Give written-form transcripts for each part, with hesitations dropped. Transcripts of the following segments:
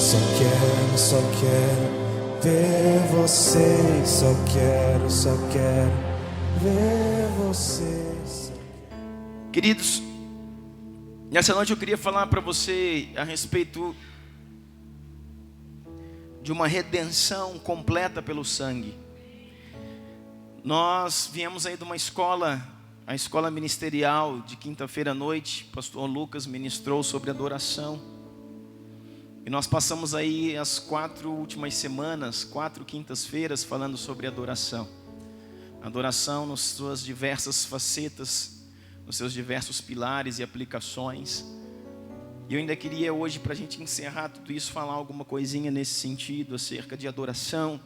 Só quero ver você. Só quero ver você. Queridos, nessa noite eu queria falar para você a respeito de uma redenção completa pelo sangue. Nós viemos aí de uma escola, a escola ministerial de quinta-feira à noite. O pastor Lucas ministrou sobre adoração. E nós passamos aí as 4 últimas semanas, 4 quintas-feiras, falando sobre adoração. Adoração nas suas diversas facetas, nos seus diversos pilares e aplicações. E eu ainda queria hoje, para a gente encerrar tudo isso, falar alguma coisinha nesse sentido, acerca de adoração.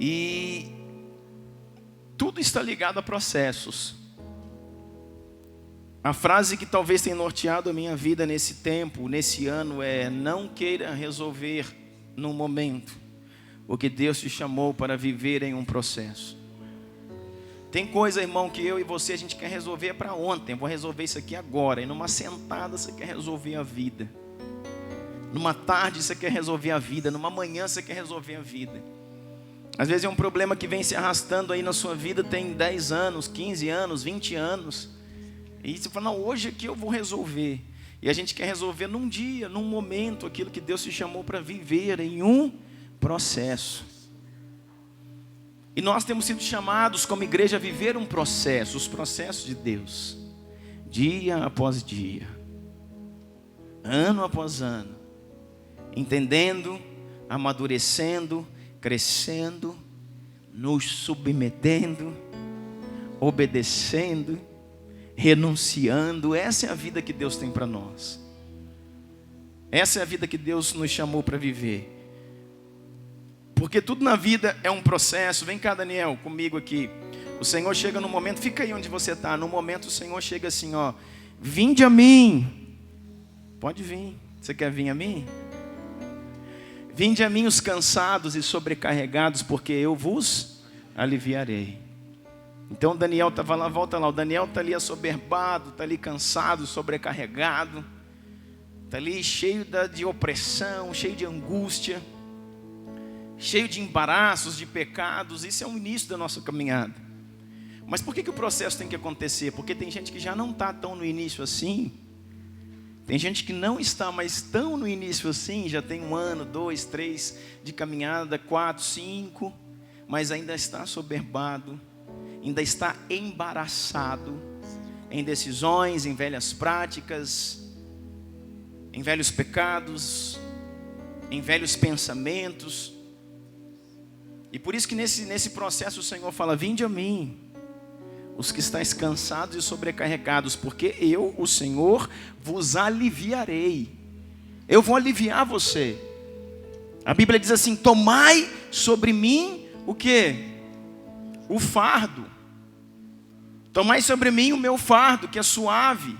E tudo está ligado a processos. A frase que talvez tenha norteado a minha vida nesse tempo, nesse ano, é: não queira resolver num momento, porque Deus te chamou para viver em um processo. Tem coisa, irmão, que eu e você a gente quer resolver para ontem. Eu vou resolver isso aqui agora. E numa sentada você quer resolver a vida. Numa tarde você quer resolver a vida. Numa manhã você quer resolver a vida. Às vezes é um problema que vem se arrastando aí na sua vida, tem 10 anos, 15 anos, 20 anos. E você fala: não, hoje aqui eu vou resolver. E a gente quer resolver num dia, num momento, aquilo que Deus te chamou para viver em um processo. E nós temos sido chamados como igreja a viver um processo, os processos de Deus, dia após dia, ano após ano, entendendo, amadurecendo, crescendo, nos submetendo, obedecendo, renunciando. Essa é a vida que Deus tem para nós. Essa é a vida que Deus nos chamou para viver. Porque tudo na vida é um processo. Vem cá, Daniel, comigo aqui. O Senhor chega no momento, fica aí onde você está. No momento o Senhor chega assim, ó: vinde a mim. Pode vir. Você quer vir a mim? Vinde a mim os cansados e sobrecarregados, porque eu vos aliviarei. Então o Daniel estava lá, volta lá. O Daniel está ali assoberbado, está ali cansado, sobrecarregado. Está ali cheio de opressão, cheio de angústia, cheio de embaraços, de pecados. Isso é o início da nossa caminhada. Mas por que o processo tem que acontecer? Porque tem gente que já não está tão no início assim. Tem gente que não está mais tão no início assim. Já tem 1 ano, 2, 3 de caminhada, 4, 5. Mas ainda está assoberbado, ainda está embaraçado em decisões, em velhas práticas, em velhos pecados, em velhos pensamentos. E por isso que nesse processo o Senhor fala: vinde a mim, os que estáis cansados e sobrecarregados, porque eu, o Senhor, vos aliviarei. Eu vou aliviar você. A Bíblia diz assim: tomai sobre mim o quê? O fardo. Tomai sobre mim o meu fardo, que é suave,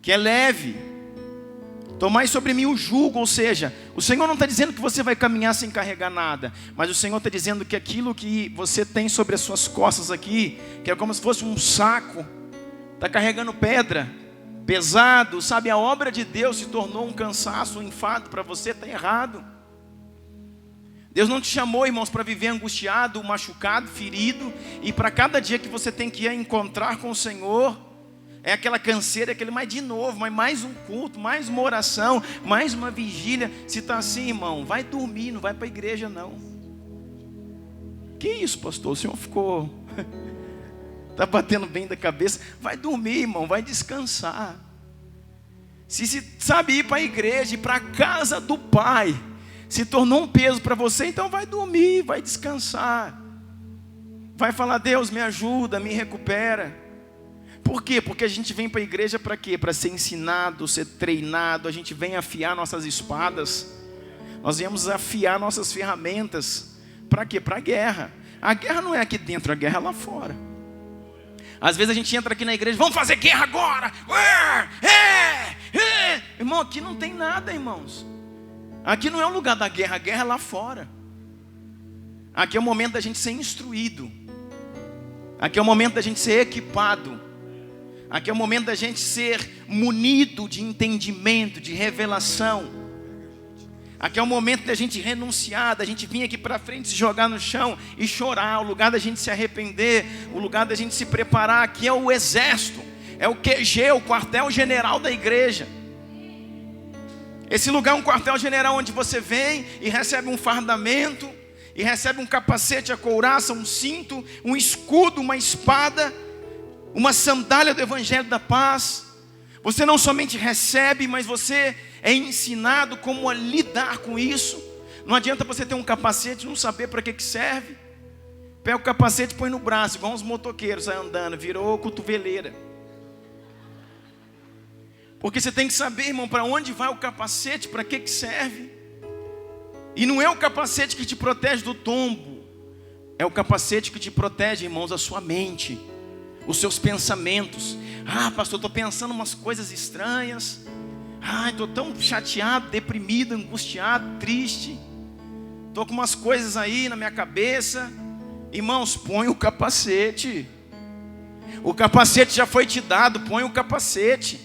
que é leve. Tomai sobre mim o jugo. Ou seja, o Senhor não está dizendo que você vai caminhar sem carregar nada, mas o Senhor está dizendo que aquilo que você tem sobre as suas costas aqui, que é como se fosse um saco, está carregando pedra, pesado, sabe? A obra de Deus se tornou um cansaço, um enfado para você. Está errado. Deus não te chamou, irmãos, para viver angustiado, machucado, ferido. E para cada dia que você tem que ir encontrar com o Senhor, é aquela canseira, mas de novo, mais um culto, mais uma oração, mais uma vigília. Se está assim, irmão, vai dormir, não vai para a igreja não. Que isso, pastor? O senhor ficou... está batendo bem da cabeça. Vai dormir, irmão, vai descansar. Se sabe, ir para a igreja, ir para a casa do Pai se tornou um peso para você, então vai dormir, vai descansar. Vai falar: Deus, me ajuda, me recupera. Por quê? Porque a gente vem para a igreja para quê? Para ser ensinado, ser treinado. A gente vem afiar nossas espadas. Nós viemos afiar nossas ferramentas. Para quê? Para a guerra. A guerra não é aqui dentro, a guerra é lá fora. Às vezes a gente entra aqui na igreja: vamos fazer guerra agora. Irmão, aqui não tem nada, irmãos. Aqui não é o lugar da guerra, a guerra é lá fora. Aqui é o momento da gente ser instruído. Aqui é o momento da gente ser equipado. Aqui é o momento da gente ser munido de entendimento, de revelação. Aqui é o momento da gente renunciar, da gente vir aqui para frente, se jogar no chão e chorar. O lugar da gente se arrepender, o lugar da gente se preparar. Aqui é o exército, é o QG, o quartel-general da igreja. Esse lugar é um quartel-general onde você vem e recebe um fardamento, e recebe um capacete, a couraça, um cinto, um escudo, uma espada, uma sandália do evangelho da paz. Você não somente recebe, mas você é ensinado como a lidar com isso. Não adianta você ter um capacete e não saber para que serve. Pega o capacete e põe no braço, igual uns motoqueiros aí andando, virou cotoveleira. Porque você tem que saber, irmão, para onde vai o capacete, para que serve. E não é o capacete que te protege do tombo, é o capacete que te protege, irmãos, a sua mente, os seus pensamentos. Ah, pastor, estou pensando umas coisas estranhas. Estou tão chateado, deprimido, angustiado, triste. Estou com umas coisas aí na minha cabeça. Irmãos, põe o capacete. O capacete já foi te dado, põe o capacete.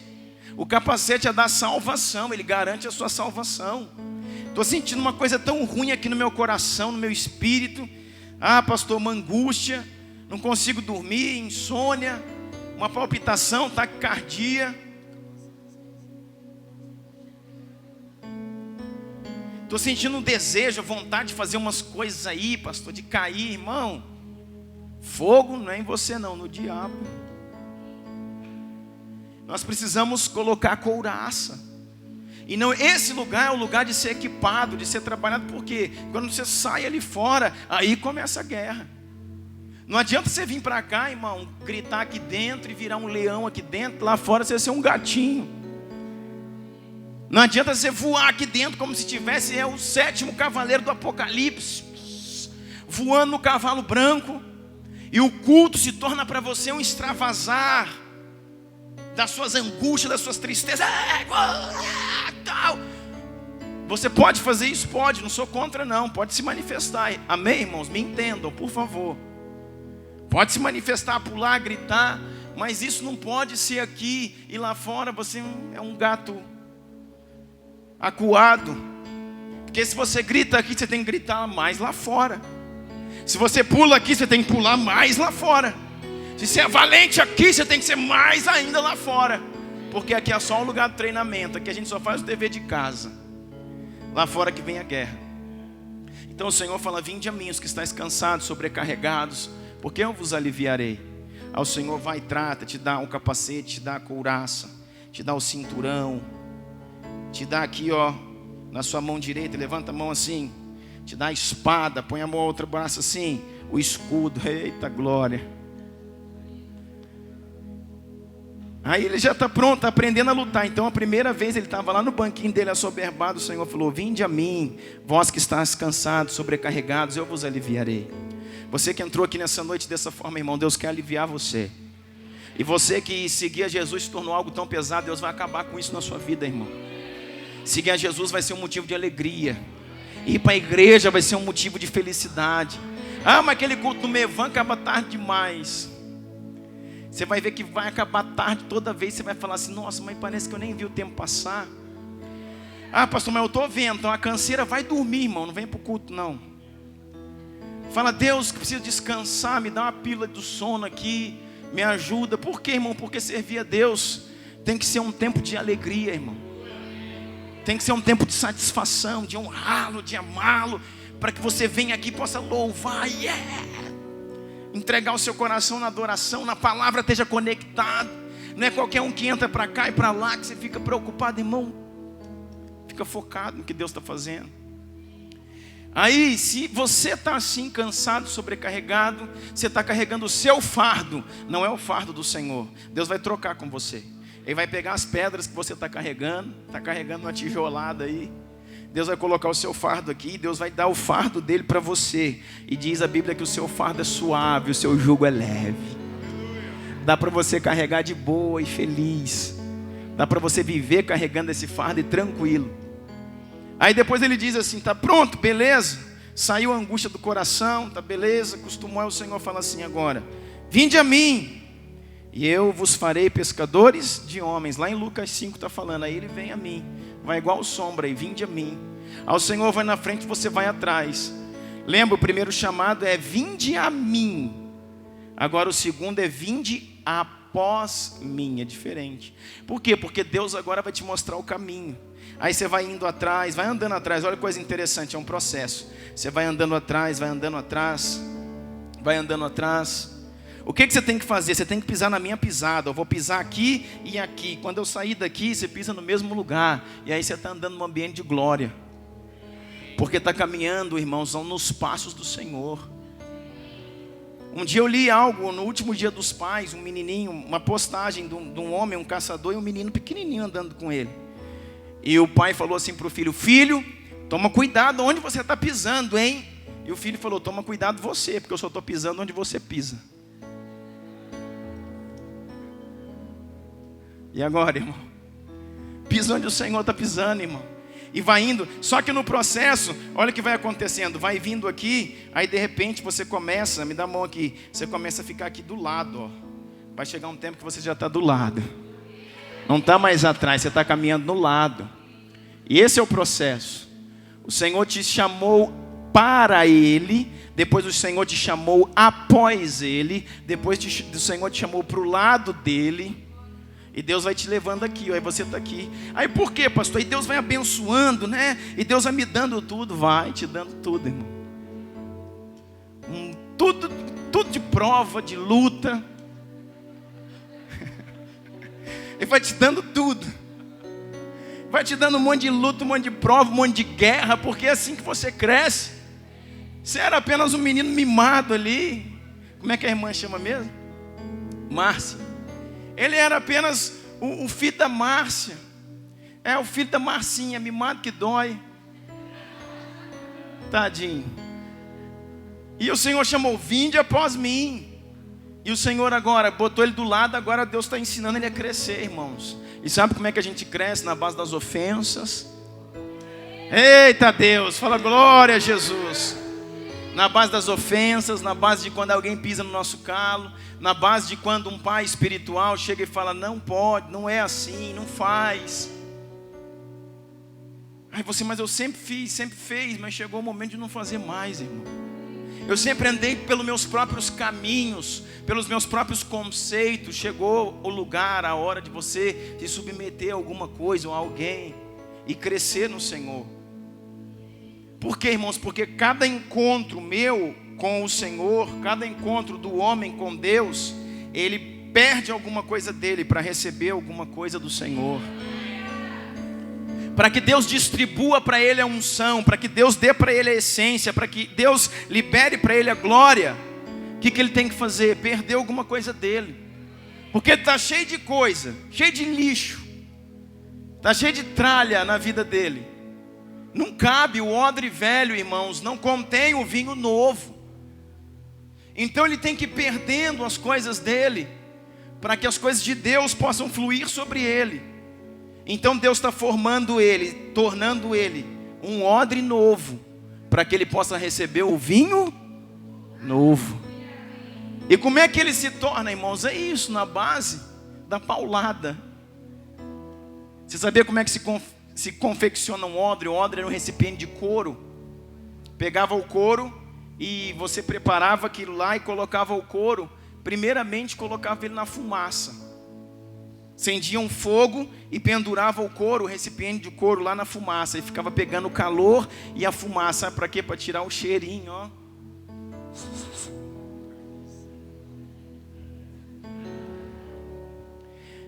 O capacete é da salvação, ele garante a sua salvação. Estou sentindo uma coisa tão ruim aqui no meu coração, no meu espírito. Pastor, uma angústia, não consigo dormir, insônia, uma palpitação, taquicardia. Estou sentindo um desejo, vontade de fazer umas coisas aí, pastor, de cair, irmão. Fogo não é em você não, no diabo. Nós precisamos colocar a couraça. E não, esse lugar é o lugar de ser equipado, de ser trabalhado, porque quando você sai ali fora, aí começa a guerra. Não adianta você vir para cá, irmão, gritar aqui dentro e virar um leão aqui dentro, lá fora você vai ser um gatinho. Não adianta você voar aqui dentro como se tivesse o 7º cavaleiro do Apocalipse, voando no cavalo branco, e o culto se torna para você um extravasar das suas angústias, das suas tristezas. Tal. Você pode fazer isso? Pode, não sou contra não, pode se manifestar. Amém, irmãos? Me entendam, por favor. Pode se manifestar, pular, gritar, mas isso não pode ser aqui e lá fora você é um gato acuado. Porque se você grita aqui, você tem que gritar mais lá fora. Se você pula aqui, você tem que pular mais lá fora. Se você é valente aqui, você tem que ser mais ainda lá fora. Porque aqui é só um lugar de treinamento. Aqui a gente só faz o dever de casa. Lá fora que vem a guerra. Então o Senhor fala: vinde a mim os que estáis cansados, sobrecarregados, porque eu vos aliviarei. Aí o Senhor vai e trata, te dá um capacete, te dá a couraça, te dá o cinturão, te dá aqui, ó, na sua mão direita, levanta a mão assim, te dá a espada, põe a mão ao outro braço assim, o escudo. Eita glória. Aí ele já está pronto, está aprendendo a lutar. Então a primeira vez ele estava lá no banquinho dele assoberbado. O Senhor falou: vinde a mim, vós que estáis cansados, sobrecarregados, eu vos aliviarei. Você que entrou aqui nessa noite dessa forma, irmão, Deus quer aliviar você. E você que seguir a Jesus se tornou algo tão pesado, Deus vai acabar com isso na sua vida, irmão. Seguir a Jesus vai ser um motivo de alegria. Ir para a igreja vai ser um motivo de felicidade. Mas aquele culto no Mevan acaba tarde demais. Você vai ver que vai acabar tarde toda vez. Você vai falar assim: nossa, mas parece que eu nem vi o tempo passar. Pastor, mas eu estou vendo. Então a canseira vai dormir, irmão. Não vem para o culto, não. Fala: Deus, que preciso descansar. Me dá uma pílula do sono aqui. Me ajuda. Por quê, irmão? Porque servir a Deus tem que ser um tempo de alegria, irmão. Tem que ser um tempo de satisfação, de honrá-lo, de amá-lo, para que você venha aqui e possa louvar. Entregar o seu coração na adoração, na palavra, esteja conectado. Não é qualquer um que entra para cá e para lá que você fica preocupado, irmão. Fica focado no que Deus está fazendo. Aí, se você está assim, cansado, sobrecarregado, você está carregando o seu fardo, não é o fardo do Senhor. Deus vai trocar com você. Ele vai pegar as pedras que você está carregando uma tijolada aí. Deus vai colocar o seu fardo aqui, Deus vai dar o fardo dele para você. E diz a Bíblia que o seu fardo é suave, o seu jugo é leve. Dá para você carregar de boa e feliz. Dá para você viver carregando esse fardo e tranquilo. Aí depois ele diz assim: tá pronto, beleza. Saiu a angústia do coração, tá beleza. Acostumou, aí o Senhor fala assim agora: vinde a mim, e eu vos farei pescadores de homens. Lá em Lucas 5 está falando, aí ele vem a mim, vai igual sombra, e vinde a mim. Ao Senhor vai na frente, você vai atrás. Lembra, o primeiro chamado é vinde a mim. Agora o segundo é vinde após mim, é diferente. Por quê? Porque Deus agora vai te mostrar o caminho. Aí você vai indo atrás, vai andando atrás. Olha que coisa interessante, é um processo. Você vai andando atrás, vai andando atrás, vai andando atrás. O que você tem que fazer? Você tem que pisar na minha pisada. Eu vou pisar aqui e aqui. Quando eu sair daqui, você pisa no mesmo lugar. E aí você está andando num ambiente de glória. Porque está caminhando, irmãos, nos passos do Senhor. Um dia eu li algo, no último dia dos pais, um menininho, uma postagem de um homem, um caçador, e um menino pequenininho andando com ele. E o pai falou assim para o filho, filho, toma cuidado onde você está pisando, hein? E o filho falou, toma cuidado você, porque eu só estou pisando onde você pisa. E agora, irmão? Pisa onde o Senhor está pisando, irmão. E vai indo, só que no processo, olha o que vai acontecendo, vai vindo aqui, aí de repente você começa, me dá a mão aqui, você começa a ficar aqui do lado, ó. Vai chegar um tempo que você já está do lado, não está mais atrás, você está caminhando no lado. E esse é o processo. O Senhor te chamou para Ele, depois o Senhor te chamou após Ele, depois o Senhor te chamou para o lado dEle. E Deus vai te levando aqui, ó, aí você está aqui. Aí por quê, pastor? E Deus vai abençoando, né? E Deus vai me dando tudo. Vai te dando tudo, irmão. Tudo de prova, de luta. Ele vai te dando tudo. Vai te dando um monte de luta, um monte de prova, um monte de guerra. Porque é assim que você cresce. Você era apenas um menino mimado ali. Como é que a irmã chama mesmo? Márcia. Ele era apenas o filho da Márcia. É o filho da Marcinha, mimado que dói. Tadinho. E o Senhor chamou, vinde após mim. E o Senhor agora botou ele do lado, agora Deus está ensinando ele a crescer, irmãos. E sabe como é que a gente cresce? Na base das ofensas. Eita Deus, fala glória a Jesus. Na base das ofensas, na base de quando alguém pisa no nosso calo, na base de quando um pai espiritual chega e fala, não pode, não é assim, não faz. Aí você, mas eu sempre fiz, sempre fez, mas chegou o momento de não fazer mais, irmão. Eu sempre andei pelos meus próprios caminhos, pelos meus próprios conceitos. Chegou o lugar, a hora de você se submeter a alguma coisa ou a alguém e crescer no Senhor. Por quê, irmãos? Porque cada encontro meu com o Senhor, cada encontro do homem com Deus, ele perde alguma coisa dele para receber alguma coisa do Senhor. Para que Deus distribua para ele a unção, para que Deus dê para ele a essência, para que Deus libere para ele a glória, o que ele tem que fazer? Perder alguma coisa dele. Porque ele está cheio de coisa, cheio de lixo, está cheio de tralha na vida dele. Não cabe o odre velho, irmãos, não contém o vinho novo. Então ele tem que ir perdendo as coisas dele, para que as coisas de Deus possam fluir sobre ele. Então Deus está formando ele, tornando ele um odre novo, para que ele possa receber o vinho novo. E como é que ele se torna, irmãos? É isso, na base da paulada. Você sabia como é que se confecciona um odre? O odre era um recipiente de couro. Pegava o couro e você preparava aquilo lá e colocava o couro. Primeiramente colocava ele na fumaça. Acendia um fogo e pendurava o couro, o recipiente de couro lá na fumaça. E ficava pegando o calor e a fumaça. Sabe para quê? Para tirar o cheirinho, ó.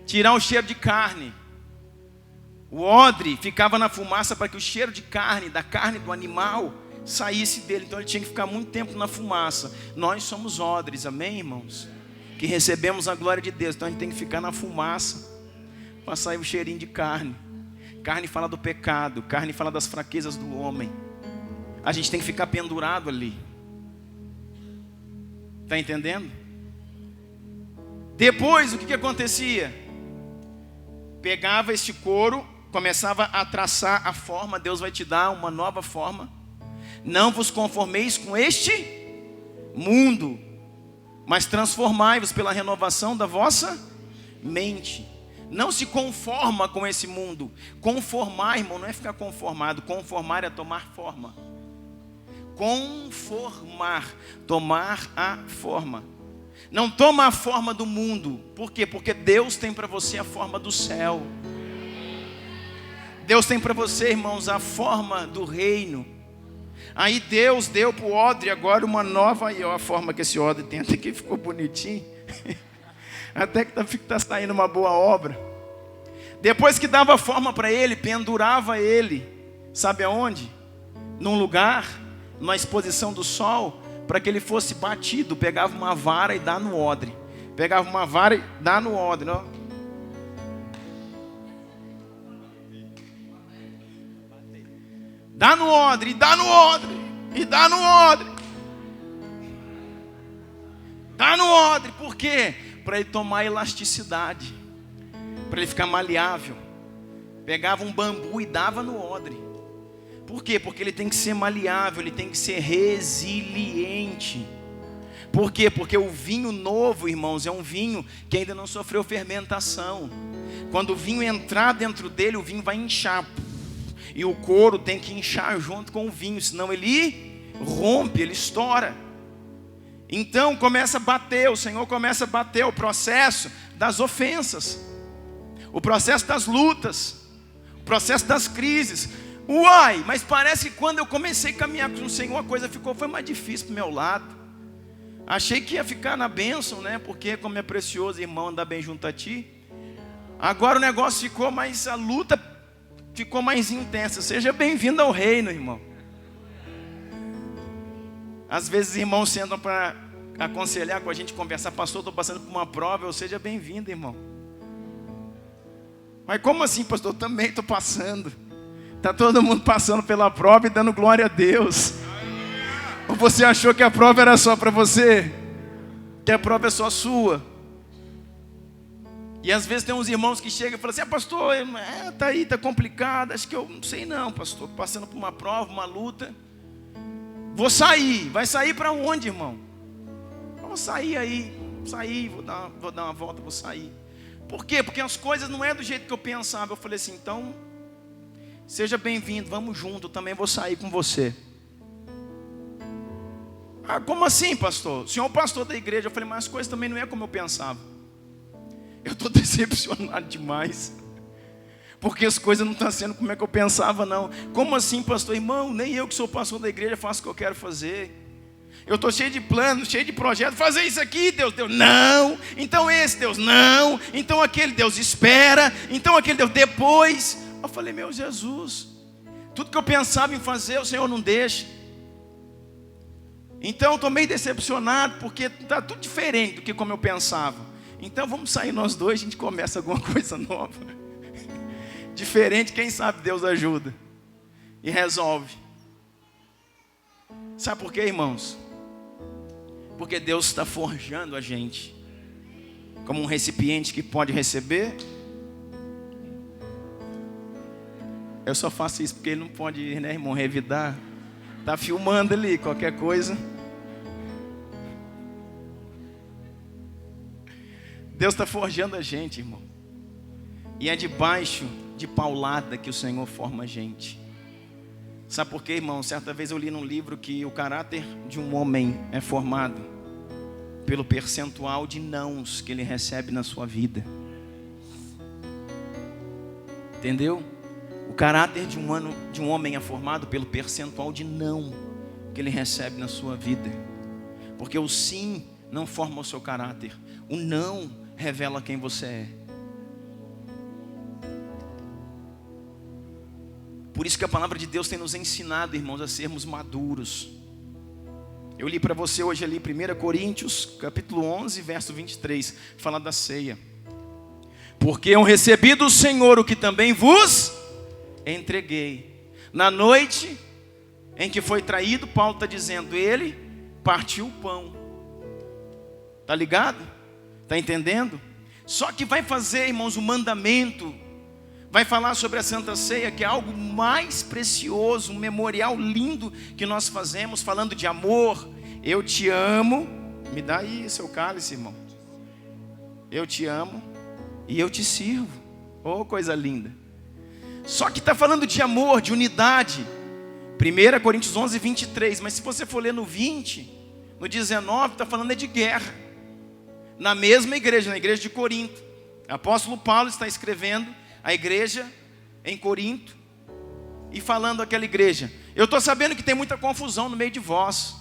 Tirar o cheiro de carne. O odre ficava na fumaça para que o cheiro de carne, da carne do animal, saísse dele. Então ele tinha que ficar muito tempo na fumaça. Nós somos odres, amém, irmãos? Que recebemos a glória de Deus. Então a gente tem que ficar na fumaça para sair o cheirinho de carne. Carne fala do pecado, carne fala das fraquezas do homem. A gente tem que ficar pendurado ali. Está entendendo? Depois o que acontecia? Pegava este couro, começava a traçar a forma. Deus vai te dar uma nova forma. Não vos conformeis com este mundo, mas transformai-vos pela renovação da vossa mente. Não se conforma com esse mundo. Conformar, irmão, não é ficar conformado. Conformar é tomar forma. Conformar, tomar a forma. Não toma a forma do mundo. Por quê? Porque Deus tem para você a forma do céu. Deus tem para você, irmãos, a forma do reino. Aí Deus deu para o odre agora uma nova, aí ó, a forma que esse odre tem, até que ficou bonitinho. Até que está saindo uma boa obra. Depois que dava forma para ele, pendurava ele, sabe aonde? Num lugar, numa exposição do sol, para que ele fosse batido. Pegava uma vara e dá no odre. Pegava uma vara e dá no odre, ó. Dá no odre, e dá no odre, e dá no odre. Dá no odre, por quê? Para ele tomar elasticidade, para ele ficar maleável. Pegava um bambu e dava no odre. Por quê? Porque ele tem que ser maleável, ele tem que ser resiliente. Por quê? Porque o vinho novo, irmãos, é um vinho que ainda não sofreu fermentação. Quando o vinho entrar dentro dele, o vinho vai inchar. E o couro tem que inchar junto com o vinho, senão ele rompe, ele estoura. Então começa a bater, o Senhor começa a bater o processo das ofensas, o processo das lutas, o processo das crises. Uai, mas parece que quando eu comecei a caminhar com o Senhor, a coisa foi mais difícil para o meu lado. Achei que ia ficar na bênção, né? Porque como é precioso, irmão, andar bem junto a ti. Agora o negócio ficou mais, a luta ficou mais intensa. Seja bem-vindo ao reino, irmão. Às vezes os irmãos sentam para aconselhar com a gente, conversar. Pastor, estou passando por uma prova. Seja bem-vindo, irmão. Mas como assim, pastor? Eu também estou passando. Está todo mundo passando pela prova e dando glória a Deus. Ou você achou que a prova era só para você? Que a prova é só sua? E às vezes tem uns irmãos que chegam e falam assim: pastor, tá aí, tá complicado. Acho que eu não sei não, pastor. Passando por uma prova, uma luta. Vou sair. Vai sair para onde, irmão? Vou sair aí. Sair, vou dar uma volta, vou sair. Por quê? Porque as coisas não é do jeito que eu pensava. Eu falei assim: então, seja bem-vindo, vamos junto, eu também vou sair com você. Ah, como assim, pastor? O senhor é o pastor da igreja. Eu falei: mas as coisas também não é como eu pensava. Eu estou decepcionado demais. Porque as coisas não estão sendo como é que eu pensava, não. Como assim, pastor? Irmão, nem eu que sou pastor da igreja faço o que eu quero fazer. Eu estou cheio de planos, cheio de projetos. Fazer isso aqui, Deus, não. Então esse, Deus, não. Então aquele, Deus, espera. Então aquele, Deus, depois. Eu falei: meu Jesus, tudo que eu pensava em fazer, o Senhor não deixa. Então eu estou meio decepcionado, porque está tudo diferente do que como eu pensava. Então vamos sair nós dois, a gente começa alguma coisa nova. Diferente, quem sabe Deus ajuda e resolve. Sabe por quê, irmãos? Porque Deus está forjando a gente como um recipiente que pode receber. Eu só faço isso porque ele não pode, né, irmão, revidar. Está filmando ali, qualquer coisa. Deus está forjando a gente, irmão. E é debaixo de paulada que o Senhor forma a gente. Sabe por quê, irmão? Certa vez eu li num livro que o caráter de um homem é formado pelo percentual de nãos que ele recebe na sua vida. Entendeu? O caráter de um homem é formado pelo percentual de não que ele recebe na sua vida. Porque o sim não forma o seu caráter. O não revela quem você é. Por isso que a palavra de Deus tem nos ensinado, irmãos, a sermos maduros. Eu li para você hoje ali 1 Coríntios, capítulo 11, verso 23, fala da ceia. Porque eu recebi do Senhor o que também vos entreguei. Na noite em que foi traído, Paulo está dizendo, ele partiu o pão. Está ligado? Está entendendo? Só que vai fazer, irmãos, o mandamento. Vai falar sobre a Santa Ceia, que é algo mais precioso, um memorial lindo que nós fazemos, falando de amor. Eu te amo Me dá aí seu cálice, irmão. Eu te amo e eu te sirvo. Oh, coisa linda. Só que está falando de amor, de unidade. 1 Coríntios 11, 23. Mas se você for ler no 20, no 19, está falando de guerra. Na mesma igreja, na igreja de Corinto. O apóstolo Paulo está escrevendo a igreja em Corinto e falando àquela igreja: eu estou sabendo que tem muita confusão no meio de vós.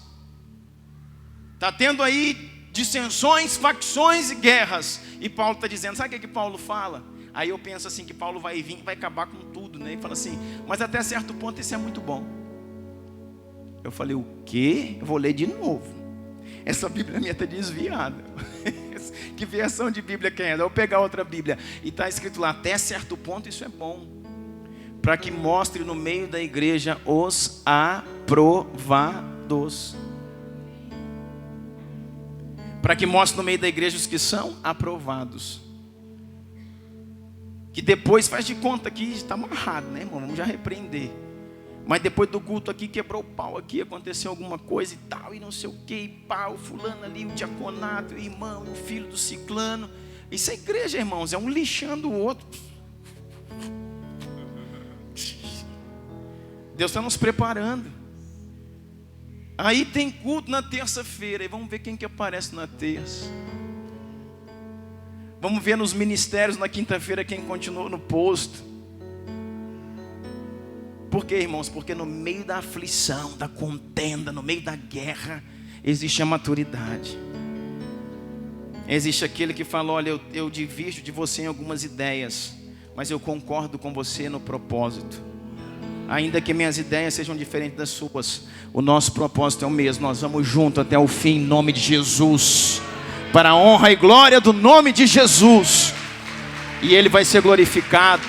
Está tendo aí dissensões, facções e guerras. E Paulo está dizendo, sabe o que Paulo fala? Aí eu penso assim, que Paulo vai vir e vai acabar com tudo, né? E fala assim, mas até certo ponto isso é muito bom. Eu falei, o quê? Eu vou ler de novo. Essa Bíblia minha está desviada. Que versão de Bíblia que é? Eu vou pegar outra Bíblia. E está escrito lá, até certo ponto isso é bom, para que mostre no meio da igreja os aprovados. Para que mostre no meio da igreja os que são aprovados. Que depois faz de conta que está amarrado, né, irmão? Vamos já repreender. Mas depois do culto aqui, quebrou o pau aqui, aconteceu alguma coisa e tal, e não sei o que, e pá, o fulano ali, o diaconato, o irmão, o filho do ciclano. Isso é igreja, irmãos, é um lixando o outro. Deus está nos preparando. Aí tem culto na terça-feira, e vamos ver quem que aparece na terça. Vamos ver nos ministérios na quinta-feira quem continuou no posto. Por quê, irmãos? Porque no meio da aflição, da contenda, no meio da guerra, existe a maturidade. Existe aquele que fala, olha, eu divirjo de você em algumas ideias, mas eu concordo com você no propósito. Ainda que minhas ideias sejam diferentes das suas, o nosso propósito é o mesmo. Nós vamos junto até o fim, em nome de Jesus, para a honra e glória do nome de Jesus. E Ele vai ser glorificado.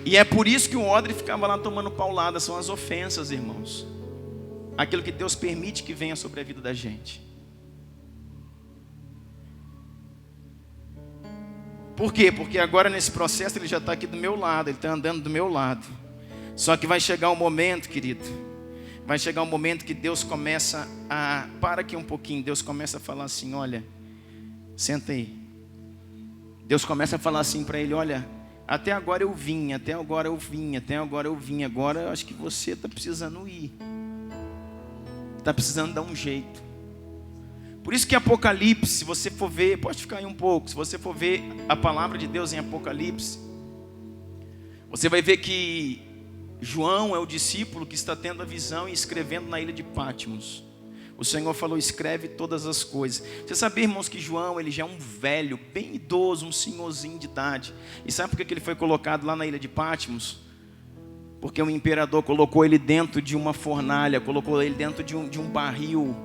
E é por isso que o odre ficava lá tomando paulada. São as ofensas, irmãos. Aquilo que Deus permite que venha sobre a vida da gente. Por quê? Porque agora nesse processo ele já está aqui do meu lado, ele está andando do meu lado. Só que vai chegar um momento, querido, vai chegar um momento que Deus começa a... Para aqui um pouquinho, Deus começa a falar assim, olha, senta aí. Deus começa a falar assim para ele, olha, até agora eu vim, até agora eu vim, até agora eu vim, agora eu acho que você está precisando ir. Está precisando dar um jeito. Por isso que Apocalipse, se você for ver, pode ficar aí um pouco, se você for ver a palavra de Deus em Apocalipse, você vai ver que João é o discípulo que está tendo a visão e escrevendo na ilha de Patmos. O Senhor falou, escreve todas as coisas. Você sabia, irmãos, que João, ele já é um velho, bem idoso, um senhorzinho de idade. E sabe por que ele foi colocado lá na ilha de Patmos? Porque o imperador colocou ele dentro de uma fornalha, colocou ele dentro de um barril,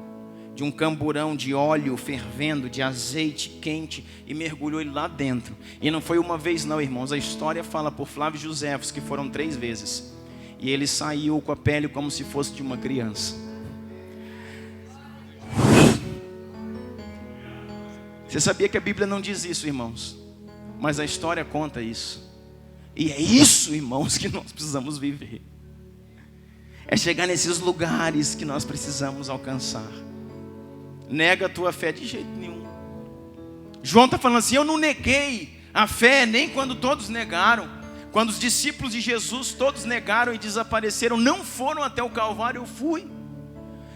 de um camburão de óleo fervendo, de azeite quente, e mergulhou ele lá dentro. E não foi uma vez não, irmãos, a história fala por Flávio Josefos que foram 3 vezes. E ele saiu com a pele como se fosse de uma criança. Você sabia que a Bíblia não diz isso, irmãos? Mas a história conta isso. E é isso, irmãos, que nós precisamos viver. É chegar nesses lugares que nós precisamos alcançar. Nega a tua fé de jeito nenhum. João está falando assim, eu não neguei a fé nem quando todos negaram. Quando os discípulos de Jesus todos negaram e desapareceram, não foram até o Calvário, eu fui.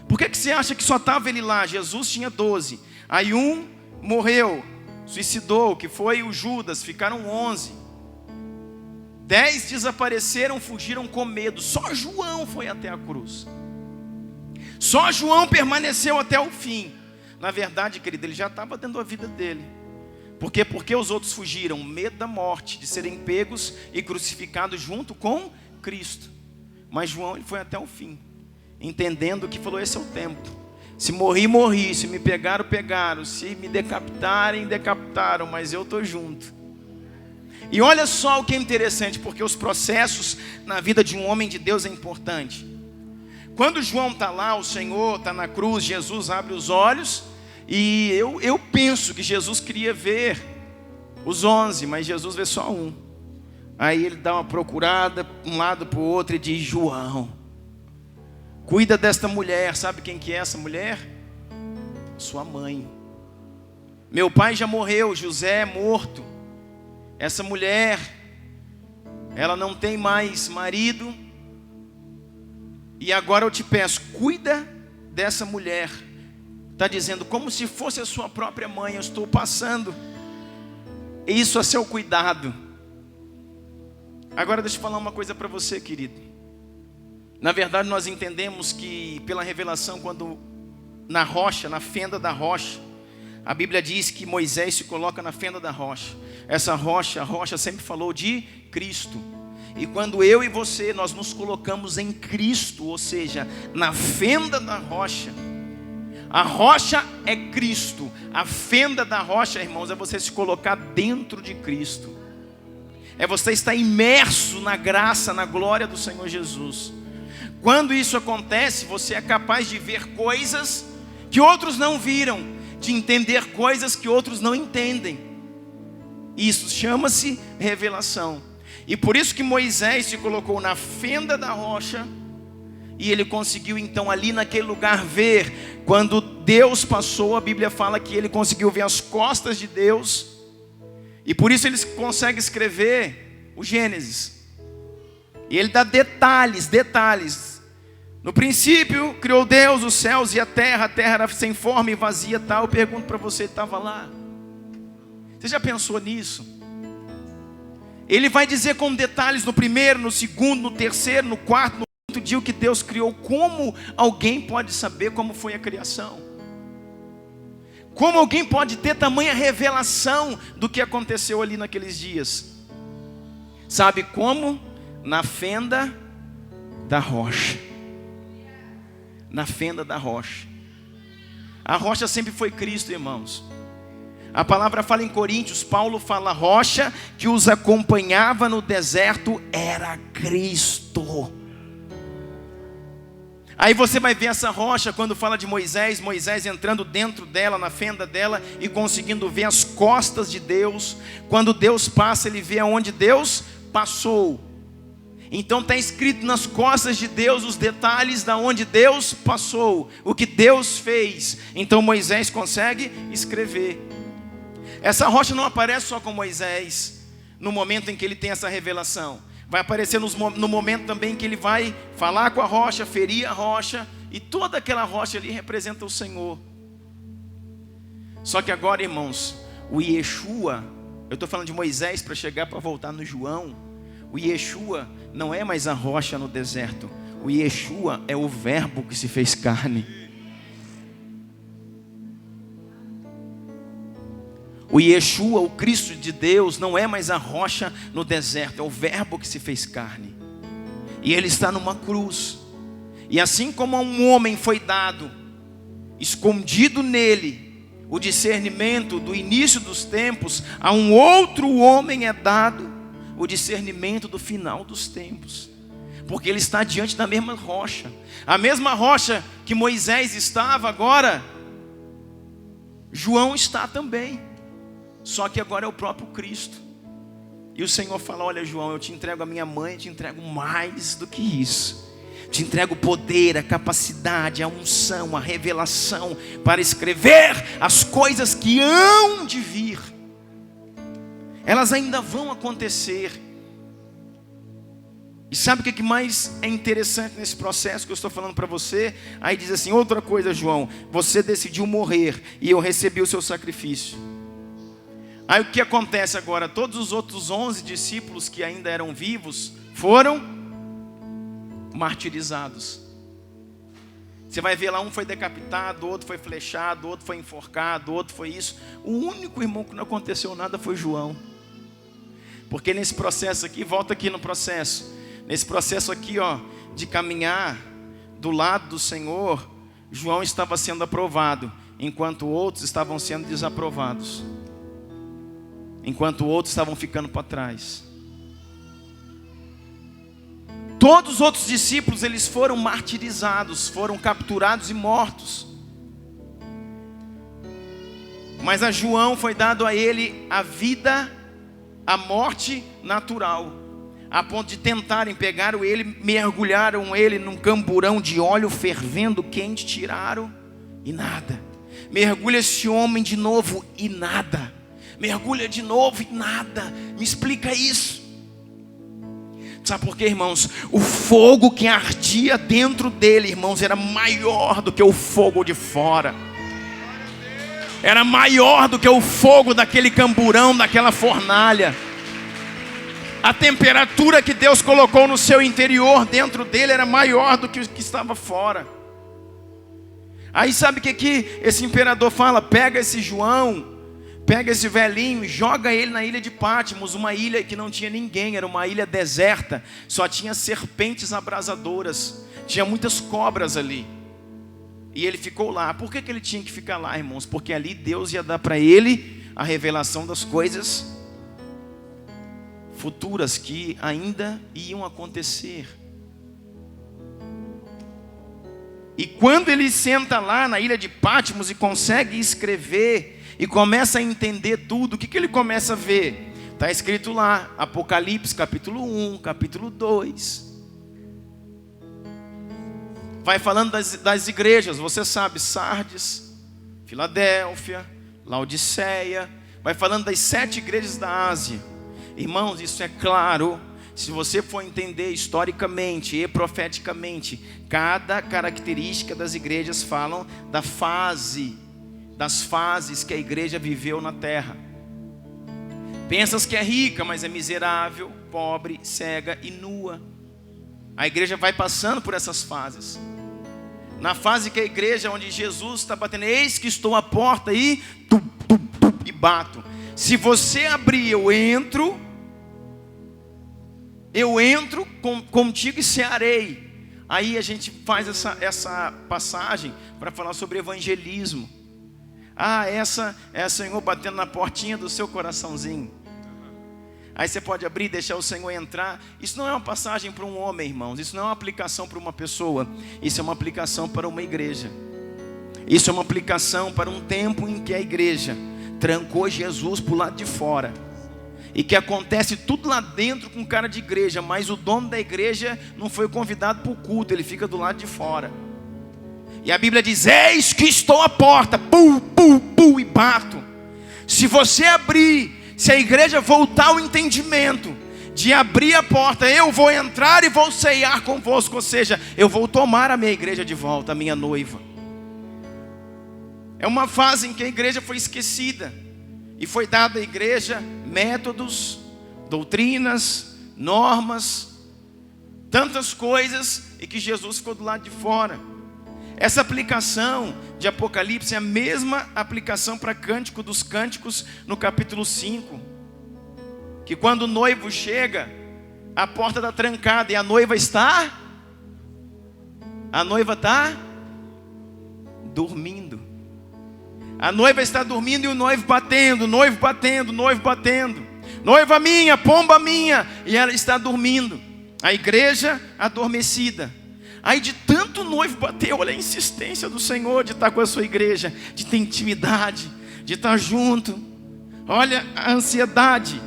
Por que você acha que só estava ele lá? Jesus tinha 12. Aí um morreu, suicidou, que foi o Judas, ficaram 11. 10 desapareceram, fugiram com medo. Só João foi até a cruz. Só João permaneceu até o fim. Na verdade, querido, ele já estava dando a vida dele. Por quê? Porque os outros fugiram, medo da morte, de serem pegos e crucificados junto com Cristo. Mas João, ele foi até o fim, entendendo que falou, esse é o tempo. Se morri, morri, se me pegaram, pegaram, se me decapitarem, decapitaram, mas eu estou junto. E olha só o que é interessante, porque os processos na vida de um homem de Deus é importante. Quando João está lá, o Senhor está na cruz, Jesus abre os olhos, e eu penso que Jesus queria ver os 11, mas Jesus vê só um. Aí ele dá uma procurada, um lado para o outro, e diz, João, Cuida desta mulher. Sabe quem que é essa mulher? Sua mãe. Meu pai já morreu, José é morto. Essa mulher, ela não tem mais marido. E agora eu te peço, cuida dessa mulher. Está dizendo, como se fosse a sua própria mãe, eu estou passando isso a seu cuidado. Agora deixa eu falar uma coisa para você, querido. Na verdade nós entendemos que pela revelação, quando na rocha, na fenda da rocha, a Bíblia diz que Moisés se coloca na fenda da rocha. Essa rocha, a rocha sempre falou de Cristo. E quando eu e você, nós nos colocamos em Cristo, ou seja, na fenda da rocha. A rocha é Cristo. A fenda da rocha, irmãos, é você se colocar dentro de Cristo. É você estar imerso na graça, na glória do Senhor Jesus. Quando isso acontece, você é capaz de ver coisas que outros não viram, de entender coisas que outros não entendem. Isso chama-se revelação. E por isso que Moisés se colocou na fenda da rocha, e ele conseguiu então ali naquele lugar ver, quando Deus passou, a Bíblia fala que ele conseguiu ver as costas de Deus, e por isso ele consegue escrever o Gênesis. E ele dá detalhes. No princípio criou Deus os céus e a terra era sem forma e vazia tal. Eu pergunto para você, estava lá? Você já pensou nisso? Ele vai dizer com detalhes no primeiro, no segundo, no terceiro, no quarto, no quinto dia o que Deus criou. Como alguém pode saber como foi a criação? Como alguém pode ter tamanha revelação do que aconteceu ali naqueles dias? Sabe como? Na fenda da rocha. Na fenda da rocha. A rocha sempre foi Cristo, irmãos. A palavra fala em Coríntios, Paulo fala, a rocha que os acompanhava no deserto era Cristo. Aí você vai ver essa rocha quando fala de Moisés entrando dentro dela, na fenda dela, e conseguindo ver as costas de Deus. Quando Deus passa, ele vê aonde Deus passou. Então está escrito nas costas de Deus os detalhes da onde Deus passou, o que Deus fez. Então Moisés consegue escrever. Essa rocha não aparece só com Moisés no momento em que ele tem essa revelação. Vai aparecer no momento também que ele vai falar com a rocha, ferir a rocha, e toda aquela rocha ali representa o Senhor. Só que agora, irmãos, o Yeshua, eu estou falando de Moisés para chegar para voltar no João. O Yeshua não é mais a rocha no deserto. O Yeshua é o verbo que se fez carne. O Yeshua, o Cristo de Deus, não é mais a rocha no deserto, é o verbo que se fez carne. E ele está numa cruz. E assim como a um homem foi dado, escondido nele, o discernimento do início dos tempos, a um outro homem é dado o discernimento do final dos tempos. Porque ele está diante da mesma rocha. A mesma rocha que Moisés estava agora, João está também. Só que agora é o próprio Cristo. E o Senhor fala, olha João, eu te entrego a minha mãe, eu te entrego mais do que isso. Te entrego o poder, a capacidade, a unção, a revelação para escrever as coisas que hão de vir. Elas ainda vão acontecer. E sabe o que mais é interessante nesse processo que eu estou falando para você? Aí diz assim, outra coisa João, você decidiu morrer e eu recebi o seu sacrifício. Aí o que acontece agora? Todos os outros 11 discípulos que ainda eram vivos foram martirizados. Você vai ver lá, um foi decapitado, outro foi flechado, outro foi enforcado, outro foi isso. O único irmão que não aconteceu nada foi João. Porque nesse processo aqui, volta aqui no processo. Nesse processo aqui, ó, de caminhar do lado do Senhor, João estava sendo aprovado, enquanto outros estavam sendo desaprovados. Enquanto outros estavam ficando para trás. Todos os outros discípulos, eles foram martirizados, foram capturados e mortos. Mas a João foi dado a ele a vida, a morte natural. a ponto de tentarem pegar ele, mergulharam ele num camburão de óleo fervendo quente, tiraram e nada. Mergulha esse homem de novo e nada. Mergulha de novo e nada. Me explica isso. Sabe por quê, irmãos? O fogo que ardia dentro dele, irmãos, era maior do que o fogo de fora. Era maior do que o fogo daquele camburão, daquela fornalha. A temperatura que Deus colocou no seu interior, dentro dele, era maior do que o que estava fora. Aí sabe o que esse imperador fala? Pega esse João, pega esse velhinho, joga ele na ilha de Patmos, uma ilha que não tinha ninguém, era uma ilha deserta, só tinha serpentes abrasadoras, tinha muitas cobras ali. E ele ficou lá. Por que ele tinha que ficar lá, irmãos? Porque ali Deus ia dar para ele a revelação das coisas futuras que ainda iam acontecer. E quando ele senta lá na ilha de Patmos e consegue escrever e começa a entender tudo, o que ele começa a ver? Está escrito lá, Apocalipse capítulo 1, capítulo 2. Vai falando das igrejas, você sabe, Sardes, Filadélfia, Laodiceia. Vai falando das 7 igrejas da Ásia. Irmãos, isso é claro, se você for entender historicamente e profeticamente, cada característica das igrejas falam das fases que a igreja viveu na terra. Pensas que é rica, mas é miserável, pobre, cega e nua. A igreja vai passando por essas fases. Na fase que a igreja, onde Jesus está batendo, eis que estou à porta e bato. Se você abrir, eu entro contigo e cearei. Aí a gente faz essa passagem para falar sobre evangelismo. Essa é o Senhor batendo na portinha do seu coraçãozinho. Aí você pode abrir e deixar o Senhor entrar. Isso não é uma passagem para um homem, irmãos. Isso não é uma aplicação para uma pessoa. Isso é uma aplicação para uma igreja. Isso é uma aplicação para um tempo em que a igreja trancou Jesus para o lado de fora. E que acontece tudo lá dentro com cara de igreja. Mas o dono da igreja não foi convidado para o culto. Ele fica do lado de fora. E a Bíblia diz, eis que estou à porta, e bato. Se você abrir, se a igreja voltar ao entendimento de abrir a porta, eu vou entrar e vou ceiar convosco. Ou seja, eu vou tomar a minha igreja de volta, a minha noiva. É uma fase em que a igreja foi esquecida. E foi dada à igreja métodos, doutrinas, normas, tantas coisas, e que Jesus ficou do lado de fora. Essa aplicação de Apocalipse é a mesma aplicação para Cântico dos Cânticos no capítulo 5. Que quando o noivo chega, a porta está trancada e a noiva está dormindo. A noiva está dormindo e o noivo batendo. Noiva minha, pomba minha. E ela está dormindo. A igreja adormecida. Aí de tanto noivo bater, olha a insistência do Senhor de estar com a sua igreja, de ter intimidade, de estar junto. Olha a ansiedade,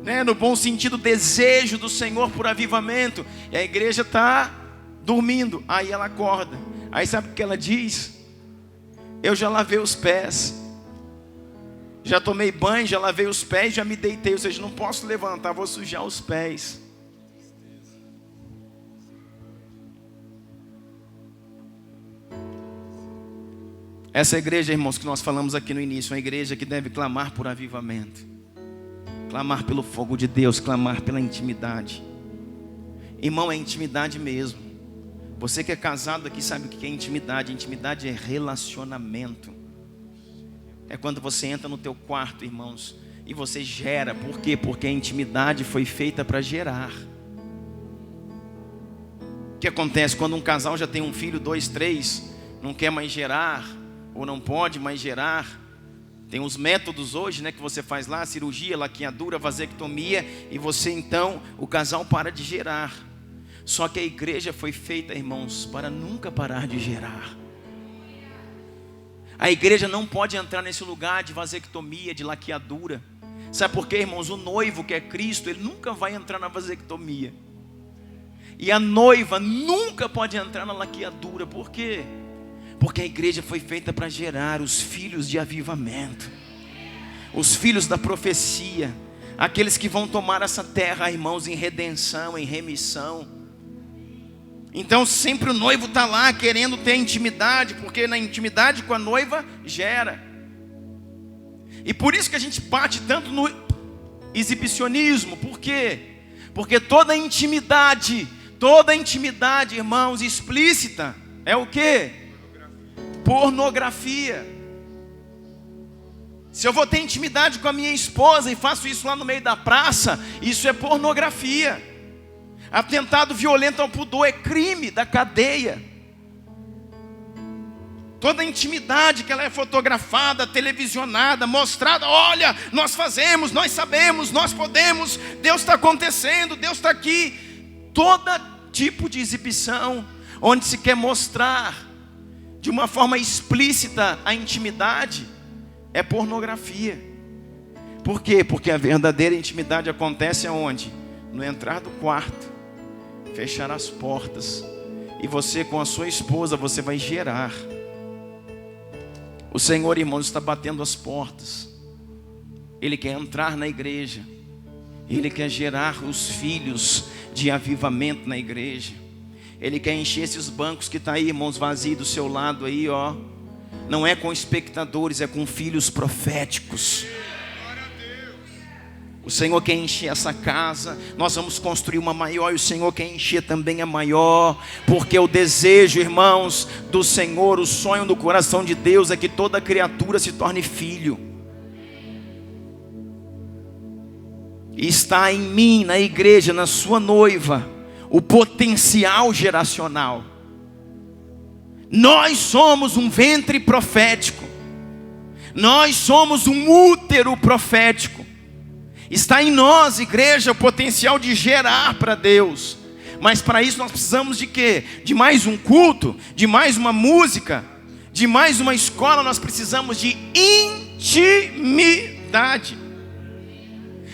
né? No bom sentido, o desejo do Senhor por avivamento. E a igreja está dormindo. Aí ela acorda. Aí sabe o que ela diz? Eu já lavei os pés, já tomei banho, já lavei os pés, já me deitei. Ou seja, não posso levantar, vou sujar os pés. Essa igreja, irmãos, que nós falamos aqui no início, uma igreja que deve clamar por avivamento, clamar pelo fogo de Deus, clamar pela intimidade. Irmão, é intimidade mesmo. Você que é casado aqui sabe o que é intimidade. Intimidade é relacionamento. É quando você entra no teu quarto, irmãos, e você gera. Por quê? Porque a intimidade foi feita para gerar. O que acontece quando um casal já tem um filho, 2, 3, não quer mais gerar, ou não pode mais gerar? Tem os métodos hoje, né, que você faz lá, cirurgia, laqueadura, vasectomia, e você então, o casal para de gerar. Só que a igreja foi feita, irmãos, para nunca parar de gerar. A igreja não pode entrar nesse lugar de vasectomia, de laqueadura. Sabe por quê, irmãos? O noivo, que é Cristo, ele nunca vai entrar na vasectomia. E a noiva nunca pode entrar na laqueadura. Por quê? Porque a igreja foi feita para gerar os filhos de avivamento, os filhos da profecia, aqueles que vão tomar essa terra, irmãos, em redenção, em remissão. Então sempre o noivo está lá querendo ter intimidade, porque na intimidade com a noiva gera. E por isso que a gente bate tanto no exibicionismo. Por quê? Porque toda intimidade, irmãos, explícita é o quê? Pornografia. Se eu vou ter intimidade com a minha esposa e faço isso lá no meio da praça, isso é pornografia. Atentado violento ao pudor é crime da cadeia. Toda intimidade que ela é fotografada, televisionada, mostrada, olha, nós fazemos, nós sabemos, nós podemos, Deus está acontecendo, Deus está aqui. Todo tipo de exibição, onde se quer mostrar de uma forma explícita a intimidade, é pornografia. Por quê? Porque a verdadeira intimidade acontece aonde? No entrar do quarto, fechar as portas, e você com a sua esposa, você vai gerar. O Senhor, irmãos, está batendo as portas. Ele quer entrar na igreja. Ele quer gerar os filhos de avivamento na igreja. Ele quer encher esses bancos que estão aí, irmãos, vazios do seu lado aí, ó. Não é com espectadores, é com filhos proféticos. O Senhor quer encher essa casa. Nós vamos construir uma maior, e o Senhor quer encher também a maior. Porque o desejo, irmãos, do Senhor, o sonho do coração de Deus é que toda criatura se torne filho. E está em mim, na igreja, na sua noiva, o potencial geracional. Nós somos um ventre profético. Nós somos um útero profético. Está em nós, igreja, o potencial de gerar para Deus. Mas para isso nós precisamos de quê? De mais um culto, de mais uma música, de mais uma escola. Nós precisamos de intimidade.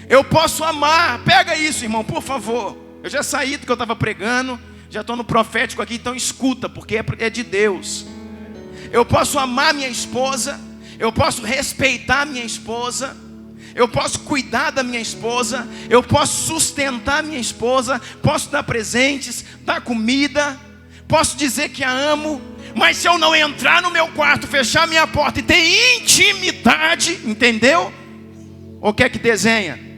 Eu posso amar, pega isso, irmão, por favor. Eu já saí do que eu estava pregando, já estou no profético aqui, então escuta, porque é de Deus. Eu posso amar minha esposa, eu posso respeitar minha esposa, eu posso cuidar da minha esposa, eu posso sustentar minha esposa, posso dar presentes, dar comida, posso dizer que a amo, mas se eu não entrar no meu quarto, fechar minha porta e ter intimidade, entendeu? O que é que desenha?